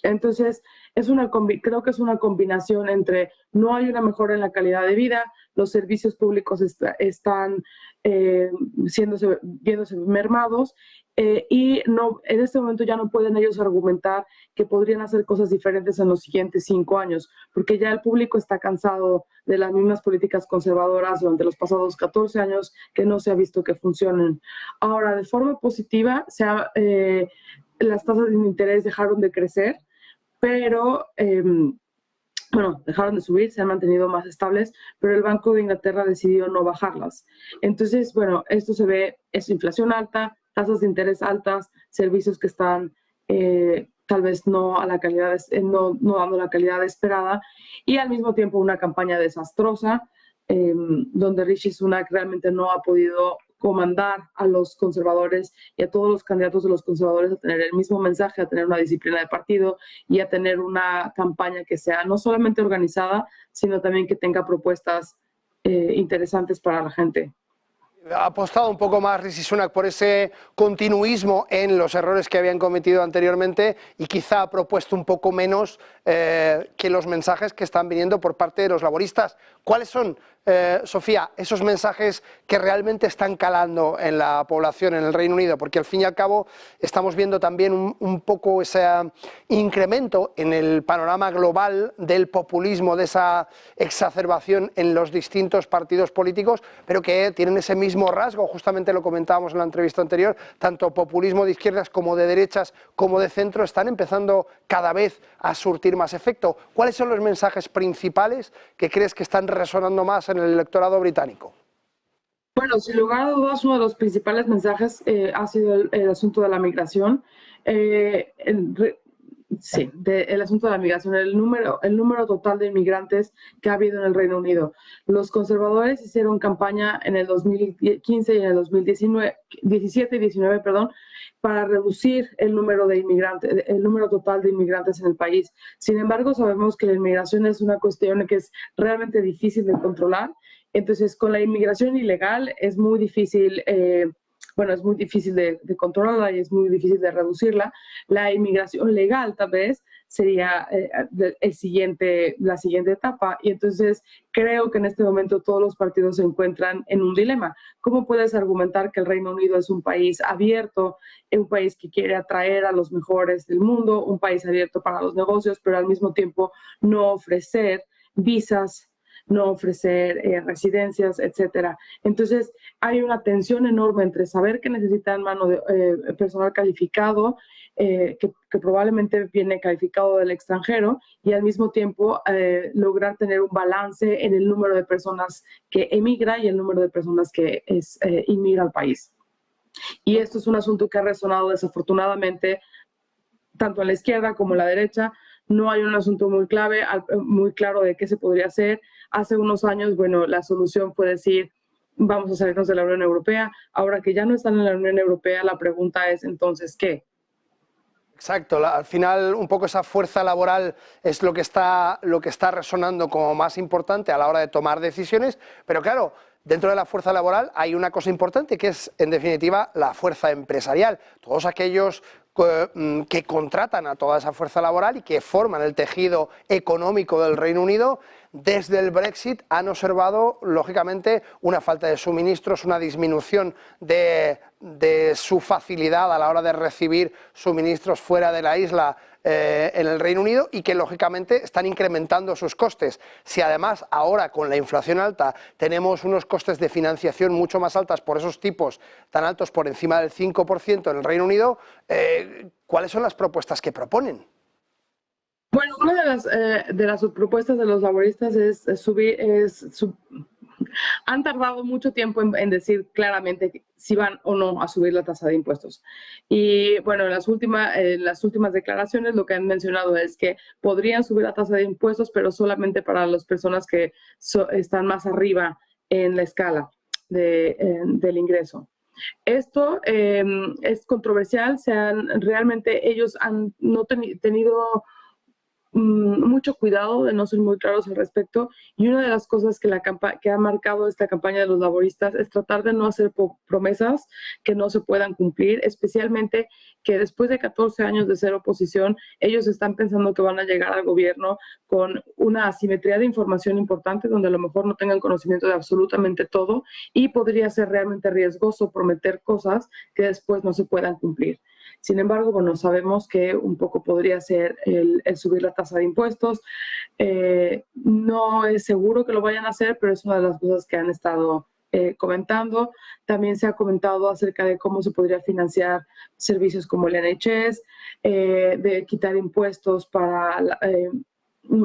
N: Entonces, creo que es una combinación entre no hay una mejora en la calidad de vida, los servicios públicos están viéndose mermados y en este momento ya no pueden ellos argumentar que podrían hacer cosas diferentes en los siguientes 5 años, porque ya el público está cansado de las mismas políticas conservadoras durante los pasados 14 años que no se ha visto que funcionen. Ahora, de forma positiva, las tasas de interés dejaron de crecer, pero, dejaron de subir, se han mantenido más estables, pero el Banco de Inglaterra decidió no bajarlas. Entonces, bueno, esto se ve, es inflación alta, tasas de interés altas, servicios que están tal vez no a la calidad, no dando la calidad esperada, y al mismo tiempo una campaña desastrosa, donde Rishi Sunak realmente no ha podido comandar a los conservadores y a todos los candidatos de los conservadores a tener el mismo mensaje, a tener una disciplina de partido y a tener una campaña que sea no solamente organizada, sino también que tenga propuestas interesantes para la gente.
A: Ha apostado un poco más Rishi Sunak por ese continuismo en los errores que habían cometido anteriormente y quizá ha propuesto un poco menos que los mensajes que están viniendo por parte de los laboristas. ¿Cuáles son, Sofía, esos mensajes que realmente están calando en la población en el Reino Unido? Porque al fin y al cabo estamos viendo también un poco ese incremento en el panorama global del populismo, de esa exacerbación en los distintos partidos políticos, pero que tienen ese mismo rasgo, justamente lo comentábamos en la entrevista anterior, tanto populismo de izquierdas como de derechas como de centro están empezando cada vez a surtir más efecto. ¿Cuáles son los mensajes principales que crees que están resonando más en el electorado británico?
N: Bueno, sin lugar a dudas, uno de los principales mensajes ha sido el asunto de la migración. El asunto de la migración, el número total de inmigrantes que ha habido en el Reino Unido. Los conservadores hicieron campaña en el 2015 y en el 2017 y 19, para reducir el número total de inmigrantes en el país. Sin embargo, sabemos que la inmigración es una cuestión que es realmente difícil de controlar. Entonces, con la inmigración ilegal es muy difícil bueno, es muy difícil de controlarla y es muy difícil de reducirla. La inmigración legal, tal vez, sería la siguiente etapa. Y entonces creo que en este momento todos los partidos se encuentran en un dilema. ¿Cómo puedes argumentar que el Reino Unido es un país abierto, un país que quiere atraer a los mejores del mundo, un país abierto para los negocios, pero al mismo tiempo no ofrecer visas, no ofrecer residencias, etcétera? Entonces, hay una tensión enorme entre saber que necesitan personal calificado, que probablemente viene calificado del extranjero, y al mismo tiempo lograr tener un balance en el número de personas que emigra y el número de personas que inmigra al país. Y esto es un asunto que ha resonado desafortunadamente tanto a la izquierda como a la derecha. No hay un asunto muy claro de qué se podría hacer. Hace unos años, bueno, la solución fue decir, vamos a salirnos de la Unión Europea. Ahora que ya no están en la Unión Europea, la pregunta es, entonces, ¿qué?
A: Exacto, al final un poco esa fuerza laboral es lo que está resonando como más importante a la hora de tomar decisiones, pero claro, dentro de la fuerza laboral hay una cosa importante que es, en definitiva, la fuerza empresarial. Todos aquellos que contratan a toda esa fuerza laboral y que forman el tejido económico del Reino Unido, desde el Brexit han observado, lógicamente, una falta de suministros, una disminución de su facilidad a la hora de recibir suministros fuera de la isla en el Reino Unido, y que lógicamente están incrementando sus costes. Si además ahora con la inflación alta tenemos unos costes de financiación mucho más altos por esos tipos tan altos, por encima del 5% en el Reino Unido, ¿cuáles son las propuestas que proponen?
N: Bueno, una de las propuestas de los laboristas han tardado mucho tiempo en decir claramente si van o no a subir la tasa de impuestos. Y bueno, en las últimas declaraciones lo que han mencionado es que podrían subir la tasa de impuestos, pero solamente para las personas que están más arriba en la escala del ingreso. Esto es controversial. Realmente ellos han no tenido mucho cuidado de no ser muy claros al respecto, y una de las cosas que ha marcado esta campaña de los laboristas es tratar de no hacer promesas que no se puedan cumplir, especialmente que después de 14 años de ser oposición, ellos están pensando que van a llegar al gobierno con una asimetría de información importante, donde a lo mejor no tengan conocimiento de absolutamente todo, y podría ser realmente riesgoso prometer cosas que después no se puedan cumplir. Sin embargo, bueno, sabemos que un poco podría ser el subir la tasa de impuestos. No es seguro que lo vayan a hacer, pero es una de las cosas que han estado comentando. También se ha comentado acerca de cómo se podría financiar servicios como el NHS, de quitar impuestos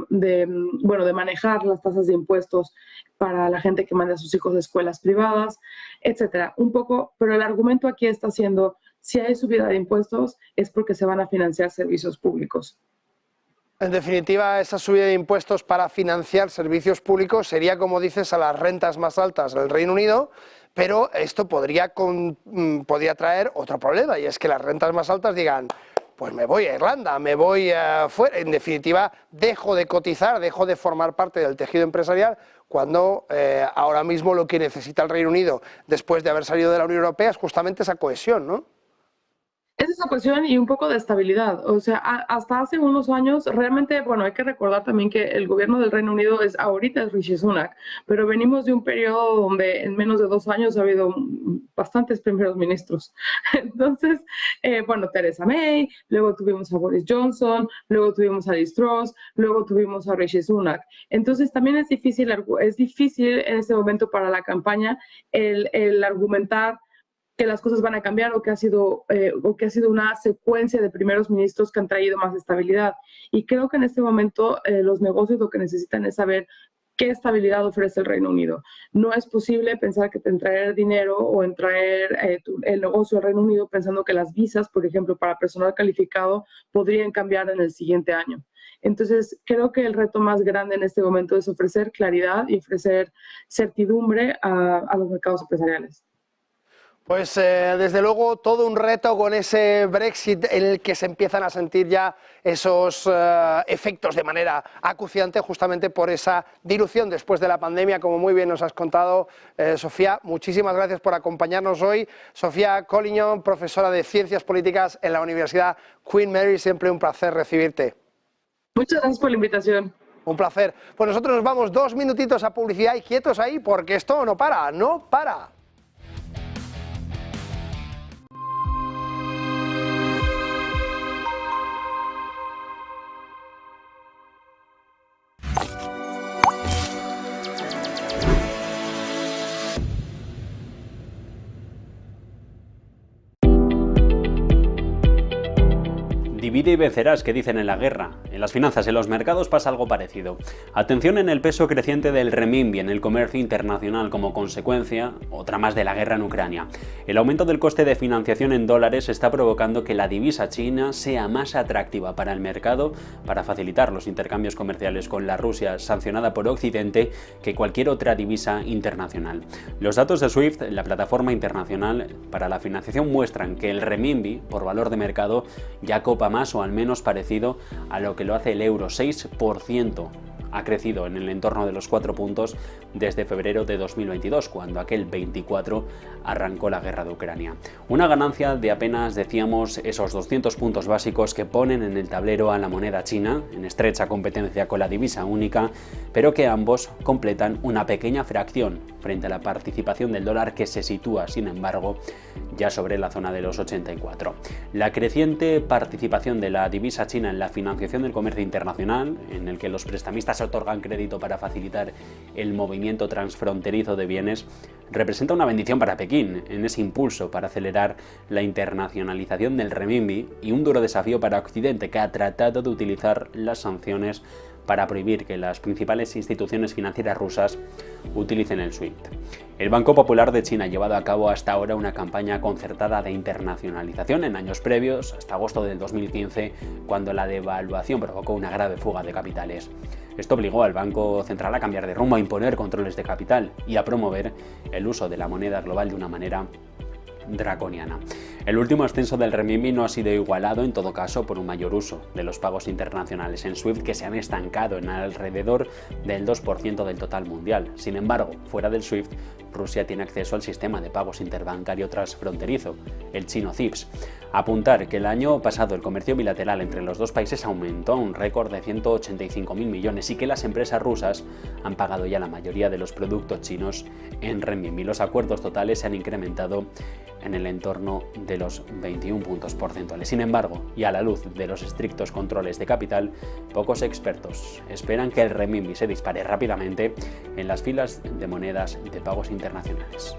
N: de manejar las tasas de impuestos para la gente que manda a sus hijos a escuelas privadas, etcétera. Un poco, pero el argumento aquí está siendo, si hay subida de impuestos es porque se van a financiar servicios públicos.
A: En definitiva, esa subida de impuestos para financiar servicios públicos sería, como dices, a las rentas más altas del Reino Unido, pero esto podría traer otro problema, y es que las rentas más altas digan, pues me voy a Irlanda, me voy fuera. En definitiva, dejo de cotizar, dejo de formar parte del tejido empresarial, cuando ahora mismo lo que necesita el Reino Unido, después de haber salido de la Unión Europea, es justamente esa cohesión, ¿no?
N: Es esa cuestión y un poco de estabilidad. O sea, hasta hace unos años, realmente, bueno, hay que recordar también que el gobierno del Reino Unido ahorita es Rishi Sunak, pero venimos de un periodo donde en menos de 2 años ha habido bastantes primeros ministros. Entonces, bueno, Theresa May, luego tuvimos a Boris Johnson, luego tuvimos a Liz Truss, luego tuvimos a Rishi Sunak. Entonces, también es difícil en este momento para la campaña el argumentar que las cosas van a cambiar o que ha sido una secuencia de primeros ministros que han traído más estabilidad. Y creo que en este momento los negocios lo que necesitan es saber qué estabilidad ofrece el Reino Unido. No es posible pensar que en traer dinero o en traer el negocio al Reino Unido pensando que las visas, por ejemplo, para personal calificado podrían cambiar en el siguiente año. Entonces, creo que el reto más grande en este momento es ofrecer claridad y ofrecer certidumbre a los mercados empresariales.
A: Pues desde luego todo un reto con ese Brexit en el que se empiezan a sentir ya esos efectos de manera acuciante justamente por esa dilución después de la pandemia, como muy bien nos has contado, Sofía. Muchísimas gracias por acompañarnos hoy. Sofía Collignon, profesora de Ciencias Políticas en la Universidad Queen Mary, siempre un placer recibirte.
N: Muchas gracias por la invitación.
A: Un placer. Pues nosotros nos vamos 2 minutitos a publicidad y quietos ahí porque esto no para, no para.
E: Divide y vencerás, que dicen en la guerra. En las finanzas, en los mercados pasa algo parecido. Atención en el peso creciente del renminbi en el comercio internacional como consecuencia, otra más de la guerra en Ucrania. El aumento del coste de financiación en dólares está provocando que la divisa china sea más atractiva para el mercado para facilitar los intercambios comerciales con la Rusia sancionada por Occidente que cualquier otra divisa internacional. Los datos de SWIFT, la plataforma internacional para la financiación, muestran que el renminbi, por valor de mercado, ya copa más o al menos parecido a lo que lo hace el euro. 6% ha crecido en el entorno de los 4 puntos desde febrero de 2022, cuando aquel 24 arrancó la guerra de Ucrania. Una ganancia de apenas, decíamos, esos 200 puntos básicos que ponen en el tablero a la moneda china, en estrecha competencia con la divisa única, pero que ambos completan una pequeña fracción frente a la participación del dólar, que se sitúa, sin embargo, ya sobre la zona de los 84. La creciente participación de la divisa china en la financiación del comercio internacional, en el que los prestamistas otorgan crédito para facilitar el movimiento transfronterizo de bienes, representa una bendición para Pekín en ese impulso para acelerar la internacionalización del renminbi y un duro desafío para Occidente, que ha tratado de utilizar las sanciones para prohibir que las principales instituciones financieras rusas utilicen el SWIFT. El Banco Popular de China ha llevado a cabo hasta ahora una campaña concertada de internacionalización en años previos, hasta agosto del 2015, cuando la devaluación provocó una grave fuga de capitales. Esto obligó al Banco Central a cambiar de rumbo, a imponer controles de capital y a promover el uso de la moneda global de una manera draconiana. El último ascenso del renminbi no ha sido igualado, en todo caso, por un mayor uso de los pagos internacionales en SWIFT, que se han estancado en alrededor del 2% del total mundial. Sin embargo, fuera del SWIFT, Rusia tiene acceso al sistema de pagos interbancario transfronterizo, el chino CIPS. Apuntar que el año pasado el comercio bilateral entre los dos países aumentó a un récord de 185.000 millones y que las empresas rusas han pagado ya la mayoría de los productos chinos en renminbi. Los acuerdos totales se han incrementado en el entorno de los 21 puntos porcentuales. Sin embargo, y a la luz de los estrictos controles de capital, pocos expertos esperan que el renminbi se dispare rápidamente en las filas de monedas de pagos internacionales.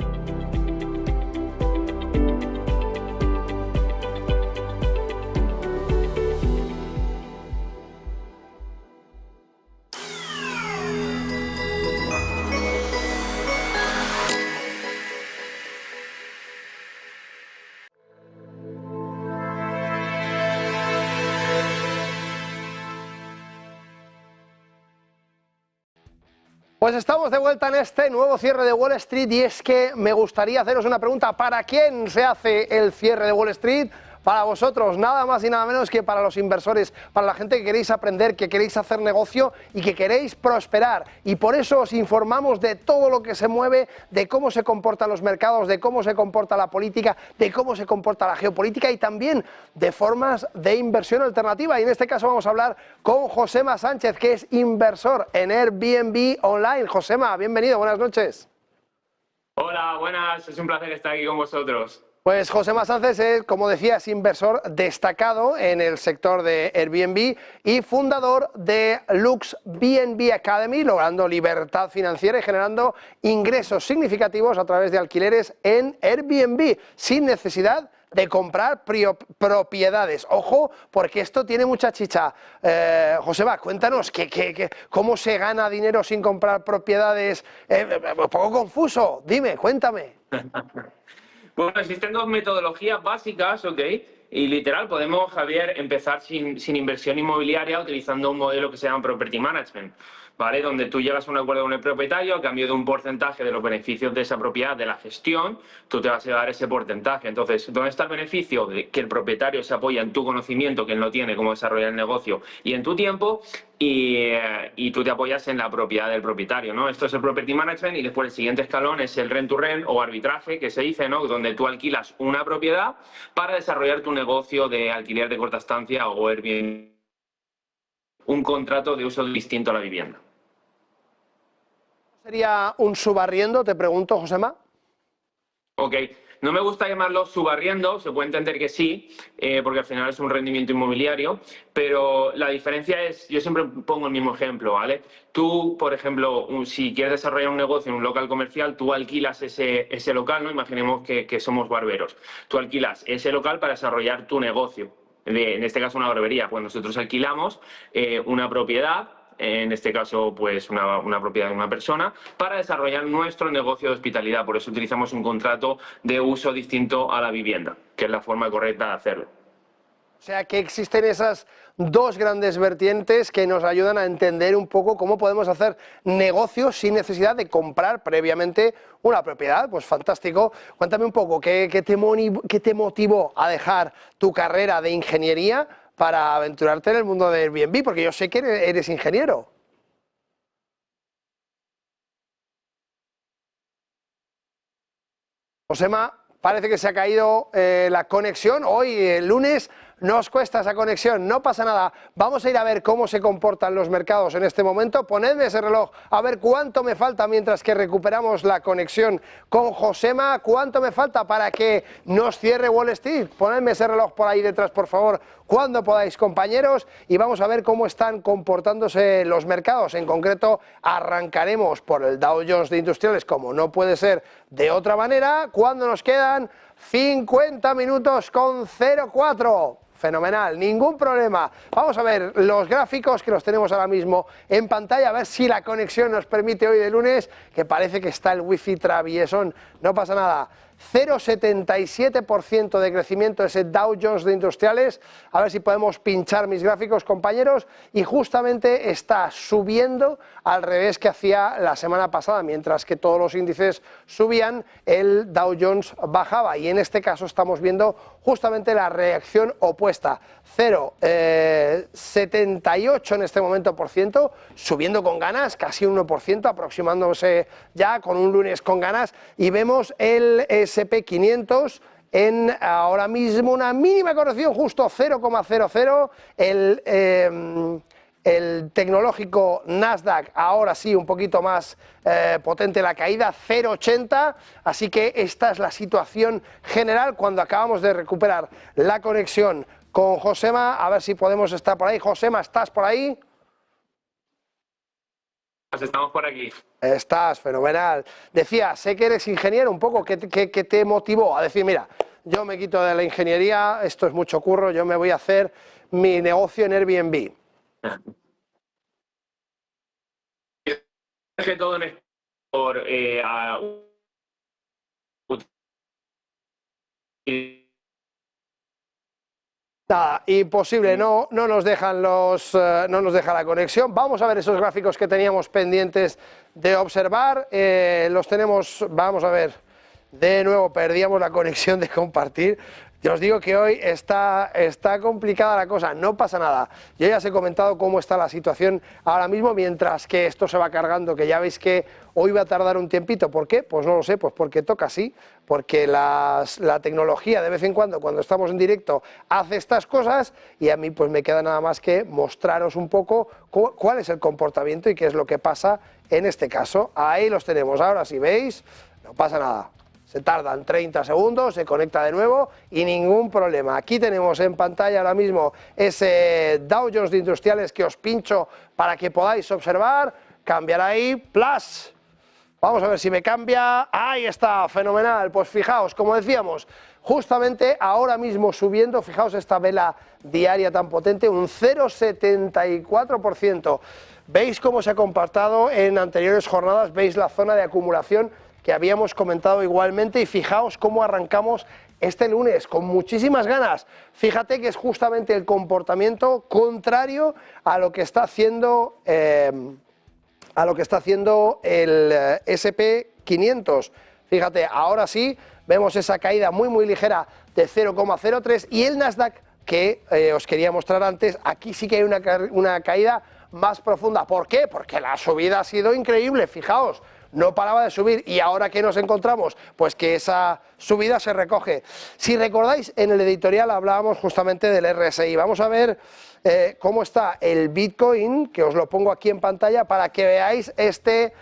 A: Pues estamos de vuelta en este nuevo cierre de Wall Street y es que me gustaría haceros una pregunta. ¿Para quién se hace el cierre de Wall Street? Para vosotros, nada más y nada menos que para los inversores, para la gente que queréis aprender, que queréis hacer negocio y que queréis prosperar. Y por eso os informamos de todo lo que se mueve, de cómo se comportan los mercados, de cómo se comporta la política, de cómo se comporta la geopolítica y también de formas de inversión alternativa. Y en este caso vamos a hablar con Josema Sánchez, que es inversor en Airbnb Online. Josema, bienvenido, buenas noches.
O: Hola, buenas, es un placer estar aquí con vosotros.
A: Pues Josema Sánchez es, como decía, es inversor destacado en el sector de Airbnb y fundador de Lux BNB Academy, logrando libertad financiera y generando ingresos significativos a través de alquileres en Airbnb, sin necesidad de comprar propiedades. Ojo, porque esto tiene mucha chicha. Joseba, cuéntanos, ¿cómo se gana dinero sin comprar propiedades? Un poco confuso, dime, cuéntame.
O: Bueno, existen dos metodologías básicas, ¿ok? Y literal, podemos, Javier, empezar sin inversión inmobiliaria utilizando un modelo que se llama Property Management, ¿vale? Donde tú llegas a un acuerdo con el propietario a cambio de un porcentaje de los beneficios de esa propiedad, de la gestión, tú te vas a llevar ese porcentaje. Entonces, ¿dónde está el beneficio? De que el propietario se apoya en tu conocimiento, que él no tiene, cómo desarrollar el negocio, y en tu tiempo, y tú te apoyas en la propiedad del propietario, ¿no? Esto es el Property Management, y después el siguiente escalón es el Rent to Rent o arbitraje, que se dice, ¿no? Donde tú alquilas una propiedad para desarrollar tu negocio de alquiler de corta estancia o Airbnb, un contrato de uso distinto a la vivienda.
A: ¿Sería un subarriendo, te pregunto, Josema?
O: Ok, no me gusta llamarlo subarriendo, se puede entender que sí, porque al final es un rendimiento inmobiliario, pero la diferencia es, yo siempre pongo el mismo ejemplo, ¿vale? Tú, por ejemplo, si quieres desarrollar un negocio en un local comercial, tú alquilas ese local, ¿no? Imaginemos que somos barberos. Tú alquilas ese local para desarrollar tu negocio, en este caso una barbería, pues nosotros alquilamos una propiedad, en este caso pues una propiedad de una persona, para desarrollar nuestro negocio de hospitalidad. Por eso utilizamos un contrato de uso distinto a la vivienda, que es la forma correcta de hacerlo.
A: O sea que existen esas dos grandes vertientes que nos ayudan a entender un poco cómo podemos hacer negocios sin necesidad de comprar previamente una propiedad. Pues fantástico. Cuéntame un poco, ¿qué te motivó a dejar tu carrera de ingeniería para aventurarte en el mundo de Airbnb? Porque yo sé que eres ingeniero. Josema, parece que se ha caído la conexión. Hoy, el lunes, nos cuesta esa conexión, no pasa nada. Vamos a ir a ver cómo se comportan los mercados en este momento. Ponedme ese reloj a ver cuánto me falta mientras que recuperamos la conexión con Josema. ¿Cuánto me falta para que nos cierre Wall Street? Ponedme ese reloj por ahí detrás, por favor, cuando podáis, compañeros, y vamos a ver cómo están comportándose los mercados. En concreto, arrancaremos por el Dow Jones de Industriales, como no puede ser de otra manera, cuando nos quedan 50 minutos con 0,4. Fenomenal, ningún problema. Vamos a ver los gráficos que los tenemos ahora mismo en pantalla, a ver si la conexión nos permite hoy de lunes, que parece que está el wifi traviesón. No pasa nada. 0,77% de crecimiento ese Dow Jones de Industriales. A ver si podemos pinchar mis gráficos, compañeros. Y justamente está subiendo al revés que hacía la semana pasada. Mientras que todos los índices subían, el Dow Jones bajaba. Y en este caso estamos viendo justamente la reacción opuesta. 0,78 en este momento por ciento, subiendo con ganas, casi un 1%, aproximándose ya con un lunes con ganas. Y vemos el SP500 en ahora mismo una mínima corrección, justo 0,00. El tecnológico Nasdaq ahora sí un poquito más potente la caída, 0,80. Así que esta es la situación general cuando acabamos de recuperar la conexión con Josema. A ver si podemos estar por ahí. Josema, ¿estás por ahí?
O: Pues estamos por aquí.
A: Estás, fenomenal. Decía, sé que eres ingeniero, un poco, ¿qué te motivó a decir, mira, yo me quito de la ingeniería, esto es mucho curro, yo me voy a hacer mi negocio en Airbnb?
O: Que todo en por
A: nada, imposible, no nos dejan no nos deja la conexión. Vamos a ver esos gráficos que teníamos pendientes de observar. Los tenemos, vamos a ver, de nuevo perdíamos la conexión de compartir. Yo os digo que hoy está complicada la cosa, no pasa nada. Yo ya os he comentado cómo está la situación ahora mismo, mientras que esto se va cargando, que ya veis que hoy va a tardar un tiempito. ¿Por qué? Pues no lo sé, pues porque toca así, porque la tecnología de vez en cuando estamos en directo, hace estas cosas, y a mí pues me queda nada más que mostraros un poco cuál es el comportamiento y qué es lo que pasa en este caso. Ahí los tenemos, ahora si veis, no pasa nada. Se tardan 30 segundos, se conecta de nuevo y ningún problema. Aquí tenemos en pantalla ahora mismo ese Dow Jones de Industriales que os pincho para que podáis observar. Cambiará ahí, plus. Vamos a ver si me cambia. Ahí está, fenomenal. Pues fijaos, como decíamos, justamente ahora mismo subiendo, fijaos esta vela diaria tan potente, un 0,74%. ¿Veis cómo se ha comportado en anteriores jornadas? ¿Veis la zona de acumulación que habíamos comentado igualmente? Y fijaos cómo arrancamos este lunes con muchísimas ganas. Fíjate que es justamente el comportamiento contrario a lo que está haciendo el SP500. Fíjate, ahora sí vemos esa caída muy ligera de 0,03 y el Nasdaq, que os quería mostrar antes, aquí sí que hay una caída más profunda. ¿Por qué? Porque la subida ha sido increíble, fijaos, no paraba de subir y ahora ¿qué nos encontramos? Pues que esa subida se recoge. Si recordáis, en el editorial hablábamos justamente del RSI. Vamos a ver cómo está el Bitcoin, que os lo pongo aquí en pantalla para que veáis este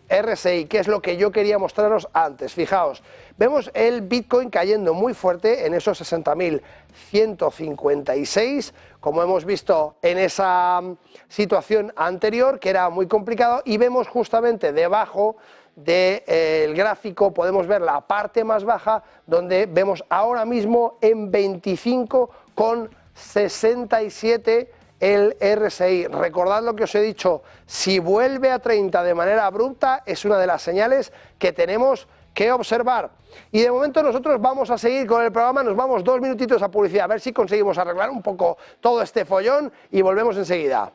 A: RSI, que es lo que yo quería mostraros antes. Fijaos, vemos el Bitcoin cayendo muy fuerte en esos 60.156, como hemos visto en esa situación anterior, que era muy complicado, y vemos justamente debajo del gráfico, podemos ver la parte más baja, donde vemos ahora mismo en 25,67 el RSI. Recordad lo que os he dicho, si vuelve a 30 de manera abrupta es una de las señales que tenemos que observar. Y de momento nosotros vamos a seguir con el programa, nos vamos 2 minutitos a publicidad, a ver si conseguimos arreglar un poco todo este follón y volvemos enseguida.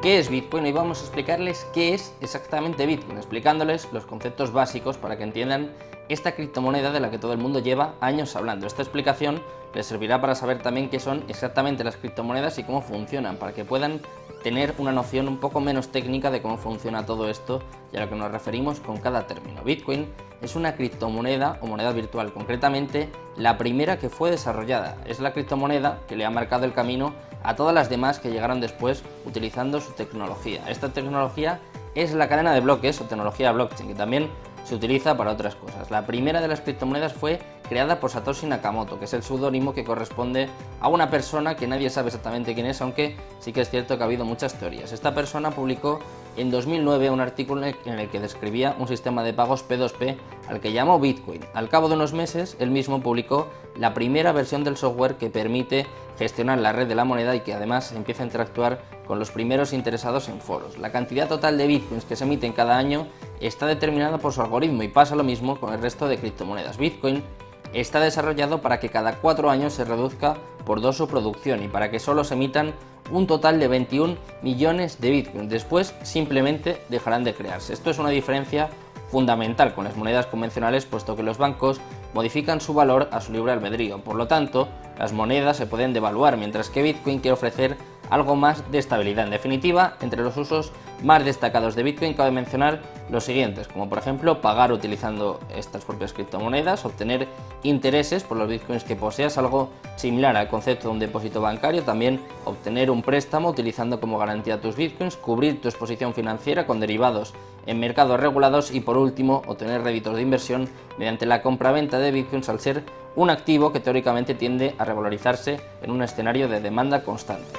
F: ¿Qué es Bitcoin? Hoy vamos a explicarles qué es exactamente Bitcoin, explicándoles los conceptos básicos para que entiendan esta criptomoneda de la que todo el mundo lleva años hablando. Esta explicación les servirá para saber también qué son exactamente las criptomonedas y cómo funcionan, para que puedan tener una noción un poco menos técnica de cómo funciona todo esto y a lo que nos referimos con cada término. Bitcoin es una criptomoneda o moneda virtual, concretamente la primera que fue desarrollada. Es la criptomoneda que le ha marcado el camino a todas las demás que llegaron después utilizando su tecnología. Esta tecnología es la cadena de bloques o tecnología blockchain, que también se utiliza para otras cosas. La primera de las criptomonedas fue creada por Satoshi Nakamoto, que es el seudónimo que corresponde a una persona que nadie sabe exactamente quién es, aunque sí que es cierto que ha habido muchas teorías. Esta persona publicó en 2009 un artículo en el que describía un sistema de pagos P2P al que llamó Bitcoin. Al cabo de unos meses, él mismo publicó la primera versión del software que permite gestionar la red de la moneda y que además empieza a interactuar con los primeros interesados en foros. La cantidad total de bitcoins que se emiten cada año está determinada por su algoritmo y pasa lo mismo con el resto de criptomonedas. Bitcoin está desarrollado para que cada 4 años se reduzca por 2 su producción y para que solo se emitan un total de 21 millones de bitcoins. Después simplemente dejarán de crearse. Esto es una diferencia fundamental con las monedas convencionales, puesto que los bancos modifican su valor a su libre albedrío. Por lo tanto, las monedas se pueden devaluar, mientras que Bitcoin quiere ofrecer algo más de estabilidad. En definitiva, entre los usos más destacados de Bitcoin cabe mencionar los siguientes, como por ejemplo pagar utilizando estas propias criptomonedas, obtener intereses por los bitcoins que poseas, algo similar al concepto de un depósito bancario, también obtener un préstamo utilizando como garantía tus bitcoins, cubrir tu exposición financiera con derivados en mercados regulados y por último obtener réditos de inversión mediante la compra-venta de bitcoins, al ser un activo que teóricamente tiende a revalorizarse en un escenario de demanda constante.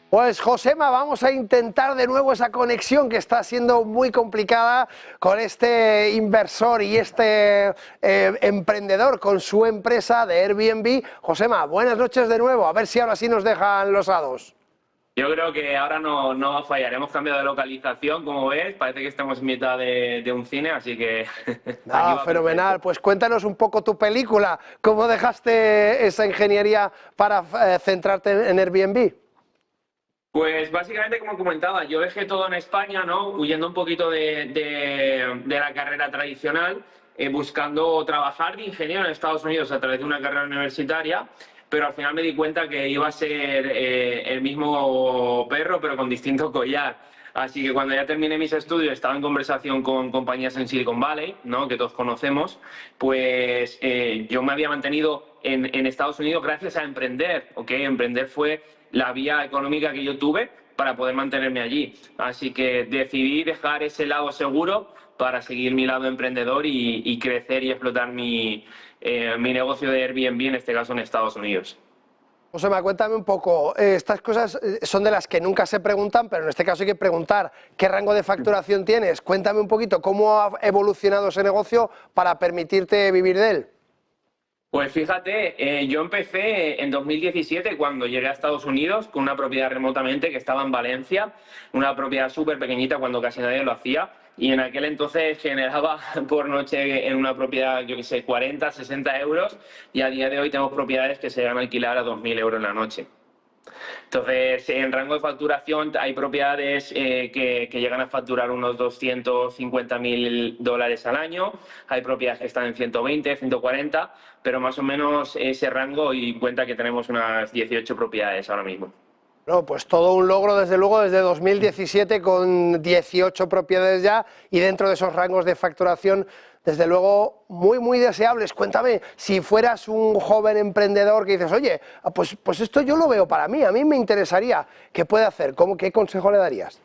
A: Pues Josema, vamos a intentar de nuevo esa conexión que está siendo muy complicada con este inversor y este emprendedor con su empresa de Airbnb. Josema, buenas noches de nuevo, a ver si ahora sí nos dejan los dados.
O: Yo creo que ahora no va a fallar. Hemos cambiado de localización, como ves, parece que estamos en mitad de un cine, así que...
A: Fenomenal, pues cuéntanos un poco tu película, ¿cómo dejaste esa ingeniería para centrarte en Airbnb?
O: Pues básicamente, como comentaba, yo dejé todo en España, ¿no? Huyendo un poquito de la carrera tradicional, buscando trabajar de ingeniero en Estados Unidos a través de una carrera universitaria, pero al final me di cuenta que iba a ser el mismo perro, pero con distinto collar. Así que cuando ya terminé mis estudios, estaba en conversación con compañías en Silicon Valley, ¿no? Que todos conocemos, pues yo me había mantenido en Estados Unidos gracias a emprender, ¿ok? Emprender fue la vía económica que yo tuve para poder mantenerme allí. Así que decidí dejar ese lado seguro para seguir mi lado emprendedor y crecer y explotar mi mi negocio de Airbnb, en este caso en Estados Unidos.
A: Josema, cuéntame un poco, estas cosas son de las que nunca se preguntan, pero en este caso hay que preguntar qué rango de facturación tienes. Cuéntame un poquito cómo ha evolucionado ese negocio para permitirte vivir de él.
O: Pues fíjate, yo empecé en 2017 cuando llegué a Estados Unidos con una propiedad remotamente que estaba en Valencia, una propiedad súper pequeñita cuando casi nadie lo hacía, y en aquel entonces generaba por noche en una propiedad, yo qué sé, 40, 60 euros, y a día de hoy tenemos propiedades que se van a alquilar a 2.000 euros la noche. Entonces, en rango de facturación hay propiedades que llegan a facturar unos 250.000 dólares al año, hay propiedades que están en 120, 140, pero más o menos ese rango, y cuenta que tenemos unas 18 propiedades ahora mismo.
A: No, pues todo un logro, desde luego, desde 2017 con 18 propiedades ya, y dentro de esos rangos de facturación, desde luego, muy deseables. Cuéntame, si fueras un joven emprendedor que dices, oye, pues esto yo lo veo para mí, a mí me interesaría, ¿qué puede hacer? ¿Qué consejo le darías?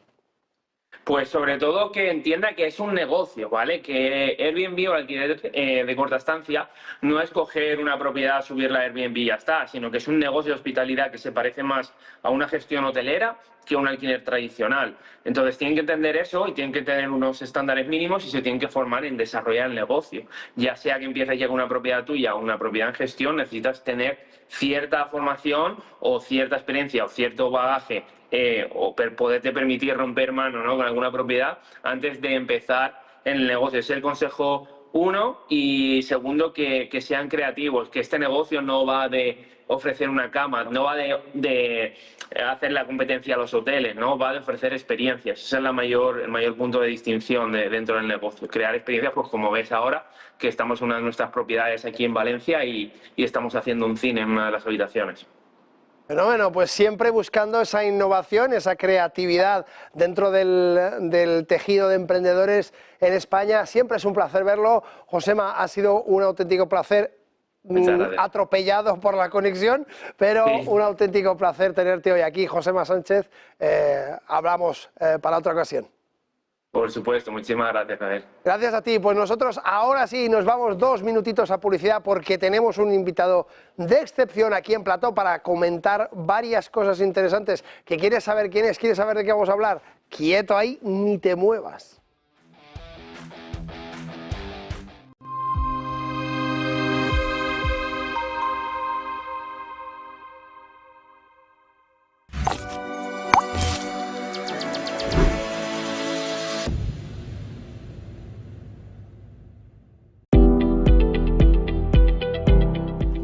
O: Pues sobre todo que entienda que es un negocio, ¿vale? Que Airbnb o alquiler de corta estancia no es coger una propiedad, subirla a Airbnb y ya está, sino que es un negocio de hospitalidad que se parece más a una gestión hotelera que a un alquiler tradicional. Entonces tienen que entender eso y tienen que tener unos estándares mínimos y se tienen que formar en desarrollar el negocio. Ya sea que empieces ya con una propiedad tuya o una propiedad en gestión, necesitas tener cierta formación o cierta experiencia o cierto bagaje o poderte permitir romper mano, ¿no?, con alguna propiedad antes de empezar en el negocio. Es el consejo uno. Y segundo, que sean creativos, que este negocio no va de ofrecer una cama, no va de hacer la competencia a los hoteles, no va de ofrecer experiencias. Ese es el mayor punto de distinción dentro del negocio. Crear experiencias, pues como ves ahora, que estamos en una de nuestras propiedades aquí en Valencia y estamos haciendo un cine en una de las habitaciones.
A: Fenómeno, pues siempre buscando esa innovación, esa creatividad dentro del tejido de emprendedores en España. Siempre es un placer verlo. Josema, ha sido un auténtico placer, atropellado por la conexión, pero sí, un auténtico placer tenerte hoy aquí. Josema Sánchez, hablamos para otra ocasión.
O: Por supuesto, muchísimas gracias, Javier.
A: Gracias a ti. Pues nosotros ahora sí nos vamos 2 minutitos a publicidad porque tenemos un invitado de excepción aquí en plató para comentar varias cosas interesantes. ¿Que quieres saber quién es? ¿Quieres saber de qué vamos a hablar? Quieto ahí, ni te muevas.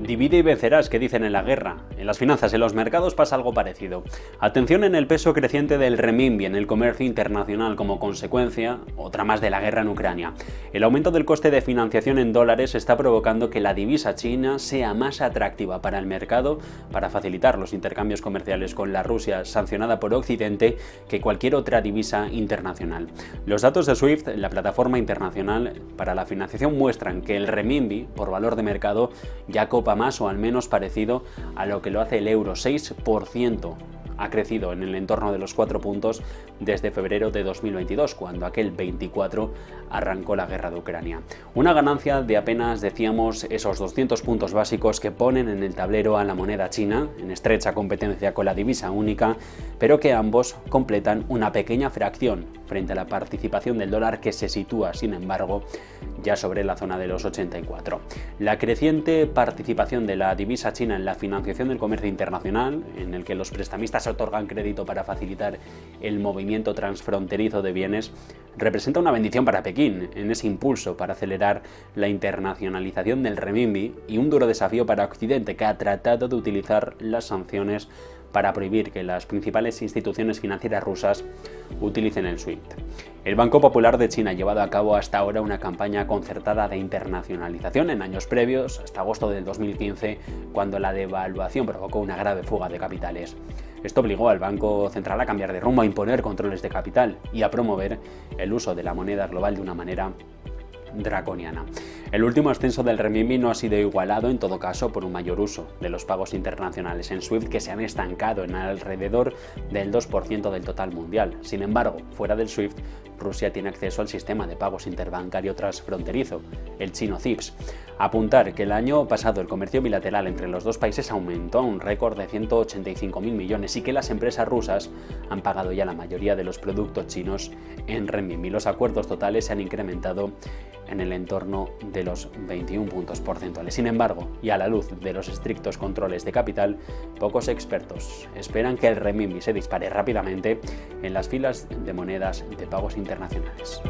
E: Divide y vencerás, que dicen en la guerra. En las finanzas, en los mercados pasa algo parecido. Atención en el peso creciente del renminbi en el comercio internacional como consecuencia, otra más, de la guerra en Ucrania. El aumento del coste de financiación en dólares está provocando que la divisa china sea más atractiva para el mercado para facilitar los intercambios comerciales con la Rusia sancionada por Occidente que cualquier otra divisa internacional. Los datos de SWIFT, la plataforma internacional para la financiación, muestran que el renminbi por valor de mercado ya copa más o al menos parecido a lo que lo hace el euro. 6% ha crecido en el entorno de los 4 puntos desde febrero de 2022, cuando aquel 24 arrancó la guerra de Ucrania. Una ganancia de apenas, decíamos, esos 200 puntos básicos que ponen en el tablero a la moneda china, en estrecha competencia con la divisa única, pero que ambos completan una pequeña fracción frente a la participación del dólar, que se sitúa, sin embargo, ya sobre la zona de los 84. La creciente participación de la divisa china en la financiación del comercio internacional, en el que los prestamistas otorgan crédito para facilitar el movimiento transfronterizo de bienes, representa una bendición para Pekín en ese impulso para acelerar la internacionalización del renminbi y un duro desafío para Occidente, que ha tratado de utilizar las sanciones para prohibir que las principales instituciones financieras rusas utilicen el SWIFT. El Banco Popular de China ha llevado a cabo hasta ahora una campaña concertada de internacionalización en años previos, hasta agosto del 2015, cuando la devaluación provocó una grave fuga de capitales. Esto obligó al Banco Central a cambiar de rumbo, a imponer controles de capital y a promover el uso de la moneda global de una manera draconiana. El último ascenso del renminbi no ha sido igualado, en todo caso, por un mayor uso de los pagos internacionales en SWIFT, que se han estancado en alrededor del 2% del total mundial. Sin embargo, fuera del SWIFT, Rusia tiene acceso al sistema de pagos interbancario transfronterizo, el chino CIPS. Apuntar que el año pasado el comercio bilateral entre los dos países aumentó a un récord de 185.000 millones y que las empresas rusas han pagado ya la mayoría de los productos chinos en renminbi. Los acuerdos totales se han incrementado en el entorno de los 21 puntos porcentuales. Sin embargo, y a la luz de los estrictos controles de capital, pocos expertos esperan que el renminbi se dispare rápidamente en las filas de monedas de pagos internacionales.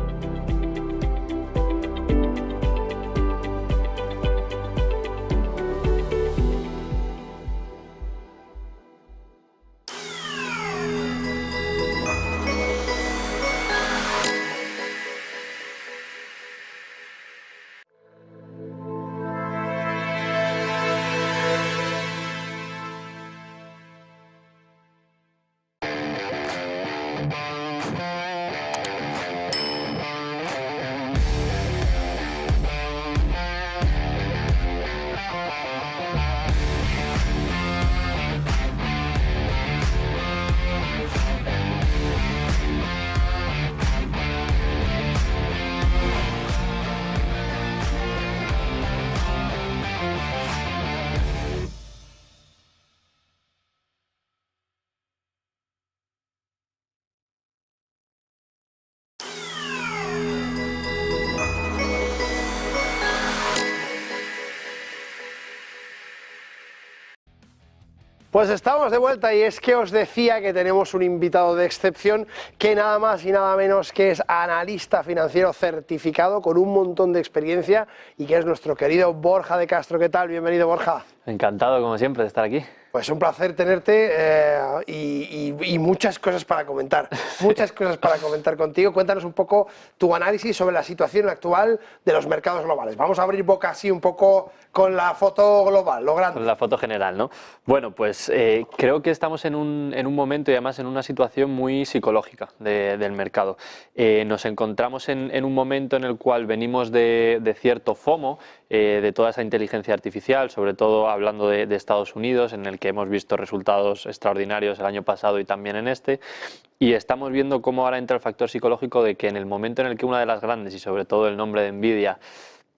A: Pues estamos de vuelta y es que os decía que tenemos un invitado de excepción que nada más y nada menos que es analista financiero certificado con un montón de experiencia y que es nuestro querido Borja de Castro. ¿Qué tal? Bienvenido, Borja.
P: Encantado, como siempre, de estar aquí.
A: Pues un placer tenerte y muchas cosas para comentar, muchas cosas para comentar contigo. Cuéntanos un poco tu análisis sobre la situación actual de los mercados globales. Vamos a abrir boca así un poco con la foto global, lo grande.
P: Con la foto general, ¿no? Bueno, pues creo que estamos en un momento y además en una situación muy psicológica del mercado. Nos encontramos en un momento en el cual venimos de cierto FOMO, de toda esa inteligencia artificial, sobre todo hablando de Estados Unidos, en el que hemos visto resultados extraordinarios el año pasado y también en este, y estamos viendo cómo ahora entra el factor psicológico de que en el momento en el que una de las grandes, y sobre todo el nombre de Nvidia,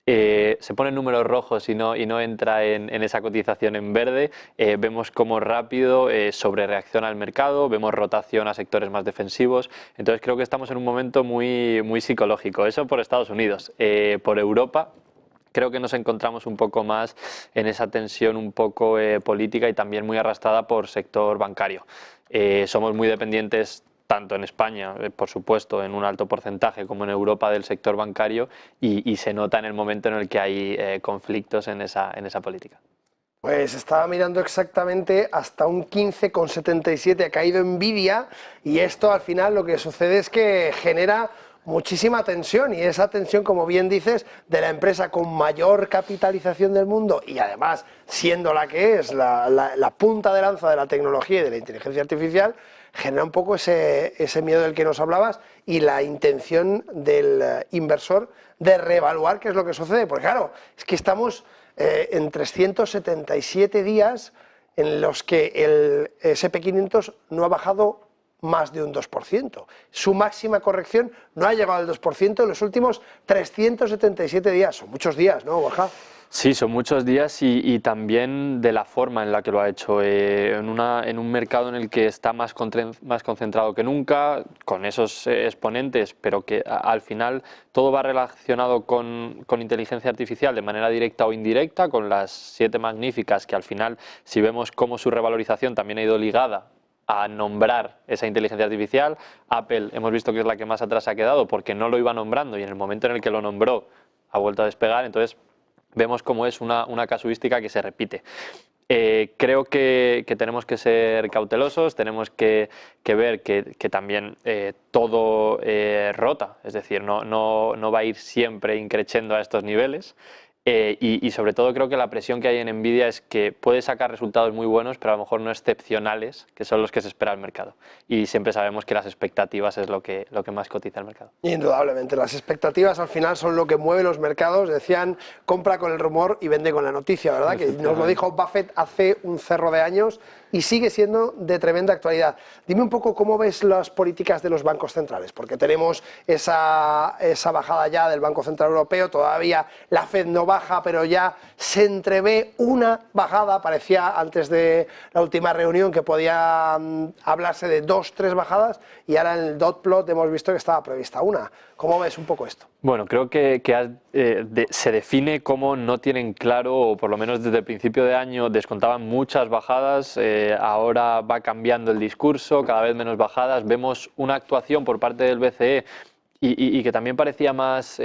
P: se ponen números rojos y no entra en esa cotización en verde, vemos cómo rápido sobrereacciona el mercado, vemos rotación a sectores más defensivos. Entonces creo que estamos en un momento muy, muy psicológico. Eso por Estados Unidos. Por Europa creo que nos encontramos un poco más en esa tensión un poco política y también muy arrastrada por sector bancario. Somos muy dependientes tanto en España, por supuesto, en un alto porcentaje, como en Europa del sector bancario, y se nota en el momento en el que hay conflictos en esa política.
A: Pues estaba mirando exactamente hasta un 15,77 ha caído Nvidia, y esto al final lo que sucede es que genera muchísima tensión, y esa tensión, como bien dices, de la empresa con mayor capitalización del mundo y además siendo la que es la punta de lanza de la tecnología y de la inteligencia artificial, genera un poco ese miedo del que nos hablabas y la intención del inversor de reevaluar qué es lo que sucede. Porque claro, es que estamos en 377 días en los que el SP500 no ha bajado más de un 2%. Su máxima corrección no ha llegado al 2% en los últimos 377 días. Son muchos días, ¿no, Borja?
P: Sí, son muchos días y también de la forma en la que lo ha hecho, en un mercado en el que está más concentrado que nunca, con esos exponentes, pero que al final todo va relacionado con inteligencia artificial de manera directa o indirecta, con las 7 magníficas, que al final, si vemos cómo su revalorización también ha ido ligada a nombrar esa inteligencia artificial. Apple hemos visto que es la que más atrás ha quedado porque no lo iba nombrando, y en el momento en el que lo nombró ha vuelto a despegar. Entonces vemos cómo es una casuística que se repite. Creo que tenemos que ser cautelosos, tenemos que ver que también todo rota, es decir, no va a ir siempre increciendo a estos niveles. y sobre todo creo que la presión que hay en Nvidia es que puede sacar resultados muy buenos, pero a lo mejor no excepcionales, que son los que se espera el mercado. Y siempre sabemos que las expectativas es lo que más cotiza el mercado.
A: Indudablemente, las expectativas al final son lo que mueve los mercados. Decían, compra con el rumor y vende con la noticia, ¿verdad? Que nos lo dijo Buffett hace un cerro de años y sigue siendo de tremenda actualidad. Dime un poco cómo ves las políticas de los bancos centrales, porque tenemos esa bajada ya del Banco Central Europeo, todavía la Fed no baja, pero ya se entrevé una bajada, parecía antes de la última reunión que podía hablarse de 2, 3 bajadas, y ahora en el dot plot hemos visto que estaba prevista una. ¿Cómo ves un poco esto?
P: Bueno, creo que se define como no tienen claro, o por lo menos desde el principio de año descontaban muchas bajadas, ahora va cambiando el discurso, cada vez menos bajadas, vemos una actuación por parte del BCE y que también parecía más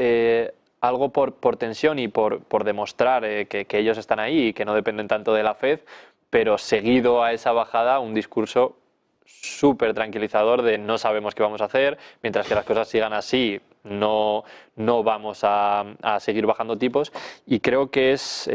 P: algo por tensión y por demostrar que ellos están ahí y que no dependen tanto de la Fed, pero seguido a esa bajada un discurso súper tranquilizador de no sabemos qué vamos a hacer, mientras que las cosas sigan así no vamos a seguir bajando tipos, y creo que es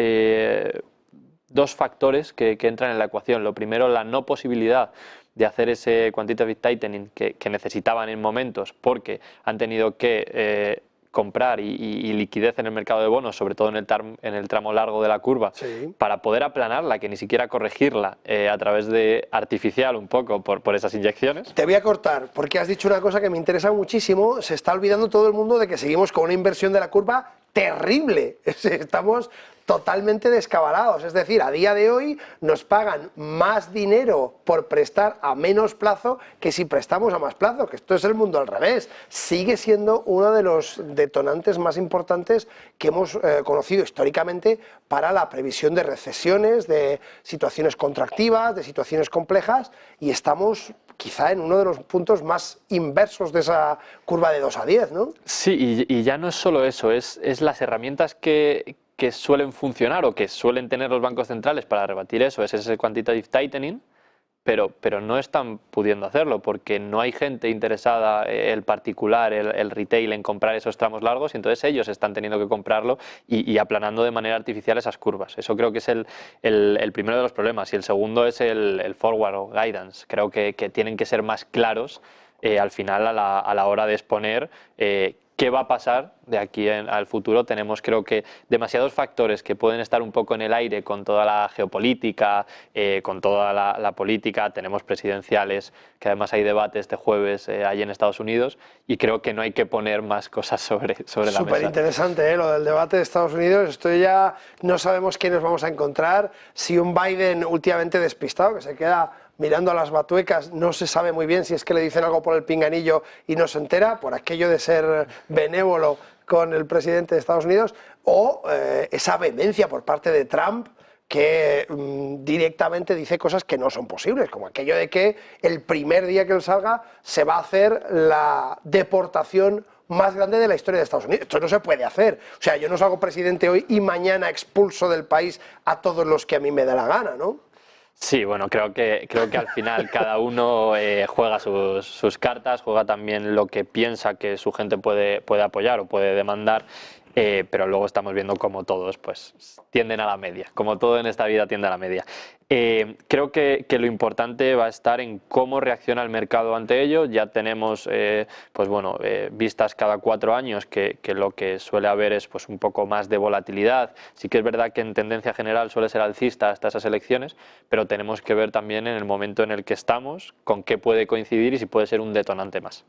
P: dos factores que entran en la ecuación. Lo primero, la no posibilidad de hacer ese quantitative tightening que necesitaban en momentos porque han tenido que comprar y liquidez en el mercado de bonos, sobre todo en el tramo largo de la curva, sí, para poder aplanarla, que ni siquiera corregirla a través de artificial un poco por esas inyecciones.
A: Te voy a cortar porque has dicho una cosa que me interesa muchísimo. Se está olvidando todo el mundo de que seguimos con una inversión de la curva terrible. Estamos totalmente descabalados, es decir, a día de hoy nos pagan más dinero por prestar a menos plazo que si prestamos a más plazo, que esto es el mundo al revés. Sigue siendo uno de los detonantes más importantes que hemos conocido históricamente para la previsión de recesiones, de situaciones contractivas, de situaciones complejas, y estamos quizá en uno de los puntos más inversos de esa curva de 2 a 10, ¿no?
P: Sí, y ya no es solo eso, es las herramientas que suelen funcionar o que suelen tener los bancos centrales para rebatir eso, es ese quantitative tightening, pero no están pudiendo hacerlo porque no hay gente interesada, el particular, el retail, en comprar esos tramos largos, y entonces ellos están teniendo que comprarlo y aplanando de manera artificial esas curvas. Eso creo que es el primero de los problemas, y el segundo es el forward o guidance. Creo que tienen que ser más claros al final a la hora de exponer qué va a pasar de aquí al futuro. Tenemos, creo que, demasiados factores que pueden estar un poco en el aire con toda la geopolítica, con toda la política. Tenemos presidenciales, que además hay debate este jueves allí en Estados Unidos, y creo que no hay que poner más cosas sobre la mesa.
A: Súper interesante, lo del debate de Estados Unidos. Esto ya no sabemos qué nos vamos a encontrar. Si un Biden últimamente despistado, que se queda mirando a las batuecas, no se sabe muy bien si es que le dicen algo por el pinganillo y no se entera, por aquello de ser benévolo con el presidente de Estados Unidos, o esa vehemencia por parte de Trump, que directamente dice cosas que no son posibles, como aquello de que el primer día que él salga se va a hacer la deportación más grande de la historia de Estados Unidos. Esto no se puede hacer. O sea, yo no salgo presidente hoy y mañana expulso del país a todos los que a mí me da la gana, ¿no?
P: Sí, bueno, creo que al final cada uno juega sus cartas, juega también lo que piensa que su gente puede apoyar o puede demandar, pero luego estamos viendo cómo todos pues tienden a la media, como todo en esta vida tiende a la media. Creo que lo importante va a estar en cómo reacciona el mercado ante ello. Ya tenemos vistas cada 4 años que lo que suele haber es pues un poco más de volatilidad. Sí que es verdad que en tendencia general suele ser alcista hasta esas elecciones, pero tenemos que ver también en el momento en el que estamos con qué puede coincidir y si puede ser un detonante más.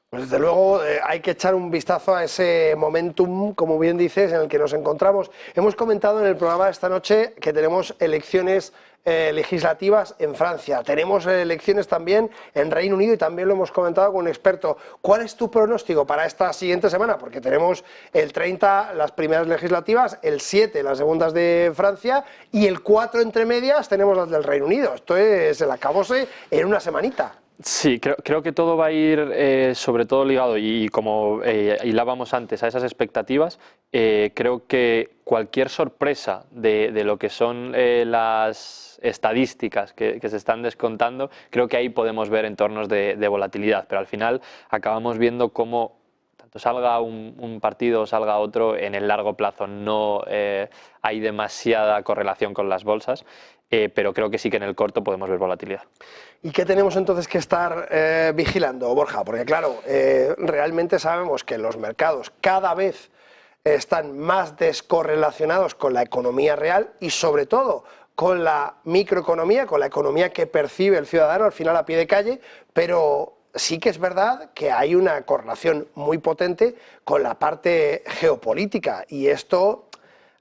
A: Pues desde luego hay que echar un vistazo a ese momentum, como bien dices, en el que nos encontramos. Hemos comentado en el programa de esta noche que tenemos elecciones legislativas en Francia, tenemos elecciones también en Reino Unido y también lo hemos comentado con un experto. ¿Cuál es tu pronóstico para esta siguiente semana? Porque tenemos el 30 las primeras legislativas, el 7 las segundas de Francia y el 4 entre medias tenemos las del Reino Unido. Esto es el acabose en una semanita.
P: Sí, creo que todo va a ir sobre todo ligado y como hilábamos antes a esas expectativas. Creo que cualquier sorpresa de lo que son las estadísticas que se están descontando, creo que ahí podemos ver entornos de volatilidad, pero al final acabamos viendo cómo tanto salga un partido o salga otro, en el largo plazo no hay demasiada correlación con las bolsas, pero creo que sí que en el corto podemos ver volatilidad.
A: ¿Y qué tenemos entonces que estar vigilando, Borja? Porque claro, realmente sabemos que los mercados cada vez están más descorrelacionados con la economía real y sobre todo con la microeconomía, con la economía que percibe el ciudadano al final a pie de calle, pero sí que es verdad que hay una correlación muy potente con la parte geopolítica y esto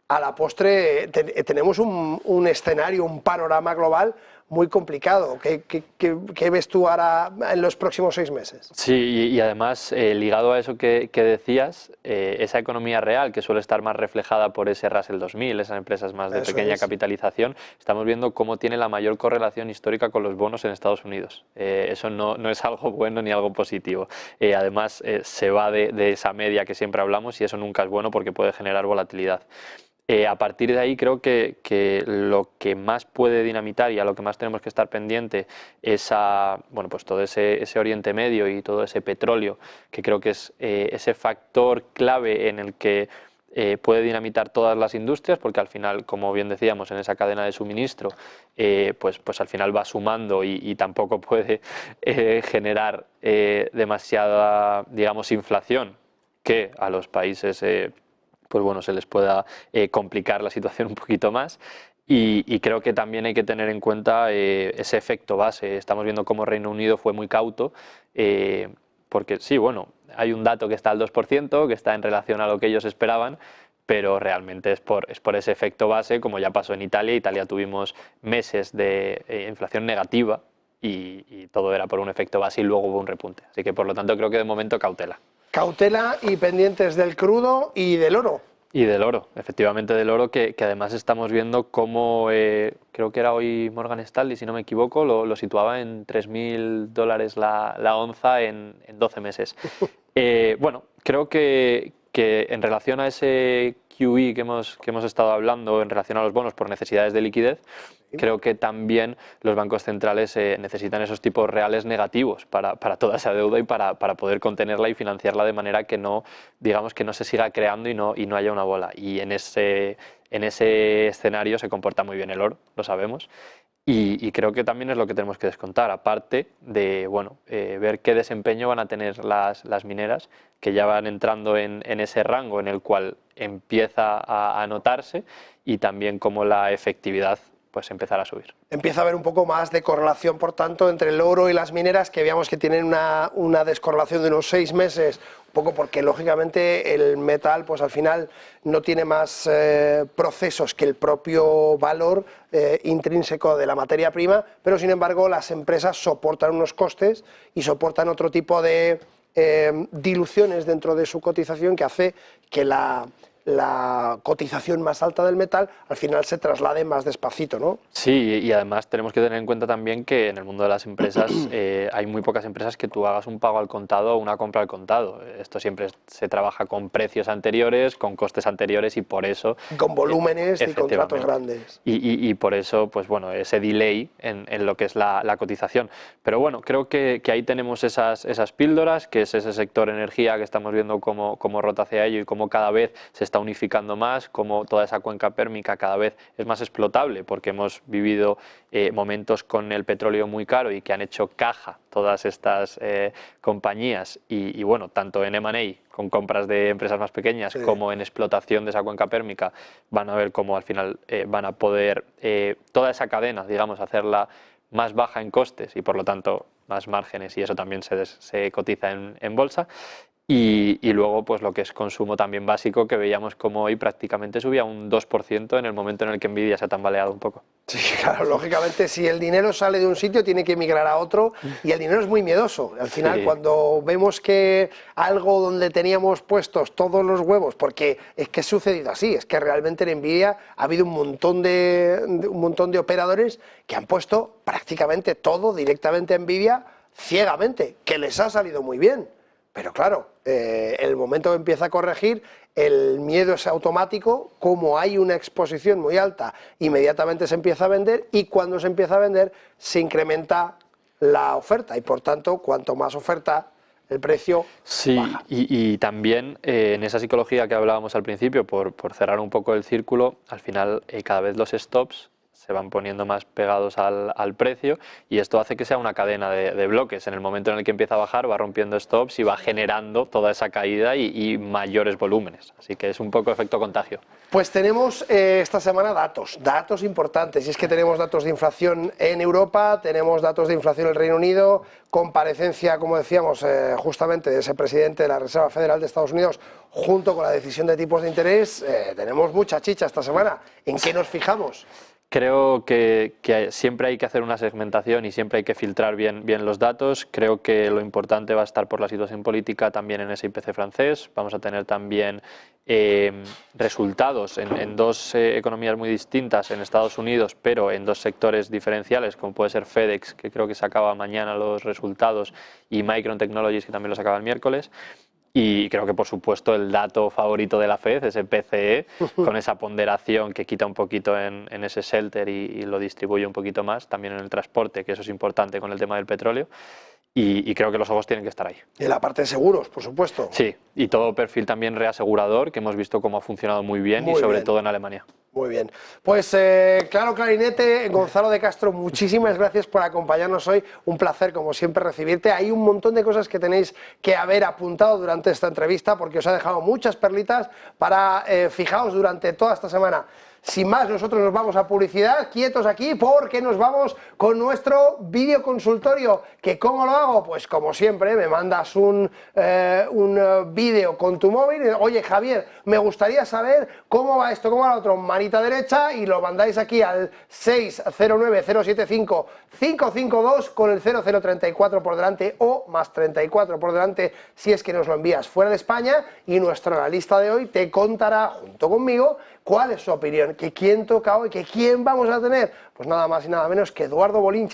A: a la postre tenemos un escenario, un panorama global muy complicado. ¿Qué ves tú ahora en los próximos 6 meses?
P: Sí, y además, ligado a eso que decías, esa economía real que suele estar más reflejada por ese Russell 2000, esas empresas más de pequeña capitalización, estamos viendo cómo tiene la mayor correlación histórica con los bonos en Estados Unidos. Eso no es algo bueno ni algo positivo. Además, se va de esa media que siempre hablamos y eso nunca es bueno porque puede generar volatilidad. A partir de ahí creo que lo que más puede dinamitar y a lo que más tenemos que estar pendiente es pues todo ese Oriente Medio y todo ese petróleo, que creo que es ese factor clave en el que puede dinamitar todas las industrias, porque al final, como bien decíamos, en esa cadena de suministro, pues al final va sumando y tampoco puede generar demasiada, digamos, inflación que a los países pues bueno, se les pueda complicar la situación un poquito más. Y creo que también hay que tener en cuenta ese efecto base. Estamos viendo cómo Reino Unido fue muy cauto, porque sí, bueno, hay un dato que está al 2%, que está en relación a lo que ellos esperaban, pero realmente es por ese efecto base, como ya pasó en Italia. Italia tuvimos meses de inflación negativa y todo era por un efecto base y luego hubo un repunte. Así que por lo tanto creo que de momento cautela.
A: Cautela y pendientes del crudo y del oro.
P: Y del oro, efectivamente del oro, que además estamos viendo cómo, creo que era hoy Morgan Stanley, si no me equivoco, lo situaba en $3.000 la onza en 12 meses. Bueno, creo que en relación a ese QE que hemos estado hablando, en relación a los bonos por necesidades de liquidez, creo que también los bancos centrales necesitan esos tipos reales negativos para toda esa deuda y para poder contenerla y financiarla de manera que no, digamos, que no se siga creando y no haya una bola. Y en ese escenario se comporta muy bien el oro, lo sabemos. Y creo que también es lo que tenemos que descontar, aparte de bueno, ver qué desempeño van a tener las mineras, que ya van entrando en ese rango en el cual empieza a notarse, y también cómo la efectividad pues empezará a subir.
A: Empieza a haber un poco más de correlación, por tanto, entre el oro y las mineras, que veíamos que tienen una descorrelación de unos 6 meses, un poco porque lógicamente el metal pues al final no tiene más procesos que el propio valor intrínseco de la materia prima, pero sin embargo las empresas soportan unos costes y soportan otro tipo de diluciones dentro de su cotización que hace que la cotización más alta del metal al final se traslade más despacito, ¿no?
P: Sí, y además tenemos que tener en cuenta también que en el mundo de las empresas hay muy pocas empresas que tú hagas un pago al contado o una compra al contado. Esto siempre se trabaja con precios anteriores, con costes anteriores y por eso...
A: Con volúmenes y contratos grandes.
P: Y por eso, pues bueno, ese delay en lo que es la cotización. Pero bueno, creo que ahí tenemos esas píldoras, que es ese sector energía que estamos viendo cómo rota hacia ello y cómo cada vez se está unificando más, como toda esa cuenca pérmica cada vez es más explotable, porque hemos vivido momentos con el petróleo muy caro y que han hecho caja todas estas compañías y bueno, tanto en M&A con compras de empresas más pequeñas como en explotación de esa cuenca pérmica, van a ver cómo al final van a poder toda esa cadena, digamos, hacerla más baja en costes y por lo tanto más márgenes, y eso también se cotiza en bolsa. Y luego pues lo que es consumo también básico, que veíamos como hoy prácticamente subía un 2% en el momento en el que Nvidia se ha tambaleado un poco.
A: Sí, claro, lógicamente si el dinero sale de un sitio tiene que migrar a otro y el dinero es muy miedoso. Al final cuando vemos que algo donde teníamos puestos todos los huevos, porque es que ha sucedido así, es que realmente en Nvidia ha habido un montón de operadores que han puesto prácticamente todo directamente a Nvidia ciegamente, que les ha salido muy bien. Pero claro, el momento que empieza a corregir, el miedo es automático, como hay una exposición muy alta, inmediatamente se empieza a vender y cuando se empieza a vender se incrementa la oferta y por tanto, cuanto más oferta, el precio baja.
P: Y también en esa psicología que hablábamos al principio, por cerrar un poco el círculo, al final cada vez los stops se van poniendo más pegados al precio y esto hace que sea una cadena de bloques. En el momento en el que empieza a bajar va rompiendo stops y va generando toda esa caída y mayores volúmenes. Así que es un poco efecto contagio.
A: Pues tenemos esta semana datos importantes, y es que tenemos datos de inflación en Europa, tenemos datos de inflación en el Reino Unido, comparecencia, como decíamos, justamente de ese presidente de la Reserva Federal de Estados Unidos, junto con la decisión de tipos de interés. Tenemos mucha chicha esta semana. ¿En qué nos fijamos?
P: Creo que siempre hay que hacer una segmentación y siempre hay que filtrar bien los datos. Creo que lo importante va a estar por la situación política también en ese IPC francés. Vamos a tener también resultados en dos economías muy distintas en Estados Unidos, pero en dos sectores diferenciales, como puede ser FedEx, que creo que se acaba mañana los resultados, y Micron Technologies, que también los acaba el miércoles. Y creo que, por supuesto, el dato favorito de la FED, ese PCE, con esa ponderación que quita un poquito en ese shelter y lo distribuye un poquito más, también en el transporte, que eso es importante con el tema del petróleo. Y creo que los ojos tienen que estar ahí.
A: Y en la parte de seguros, por supuesto.
P: Sí, y todo perfil también reasegurador, que hemos visto cómo ha funcionado muy bien y sobre todo en Alemania.
A: Muy bien. Pues claro, clarinete, Gonzalo de Castro, muchísimas gracias por acompañarnos hoy. Un placer, como siempre, recibirte. Hay un montón de cosas que tenéis que haber apuntado durante esta entrevista, porque os ha dejado muchas perlitas para fijaos durante toda esta semana. Sin más, nosotros nos vamos a publicidad, quietos aquí, porque nos vamos con nuestro vídeo consultorio. ¿Que cómo lo hago? Pues como siempre, me mandas un vídeo con tu móvil. Oye, Javier, me gustaría saber cómo va esto, cómo va lo otro. Manita derecha y lo mandáis aquí al 609-075-552 con el 0034 por delante o más 34 por delante si es que nos lo envías fuera de España, y nuestro analista de hoy te contará junto conmigo cuál es su opinión, que quién toca hoy, que quién vamos a tener. Pues nada más y nada menos que Eduardo Bolinche.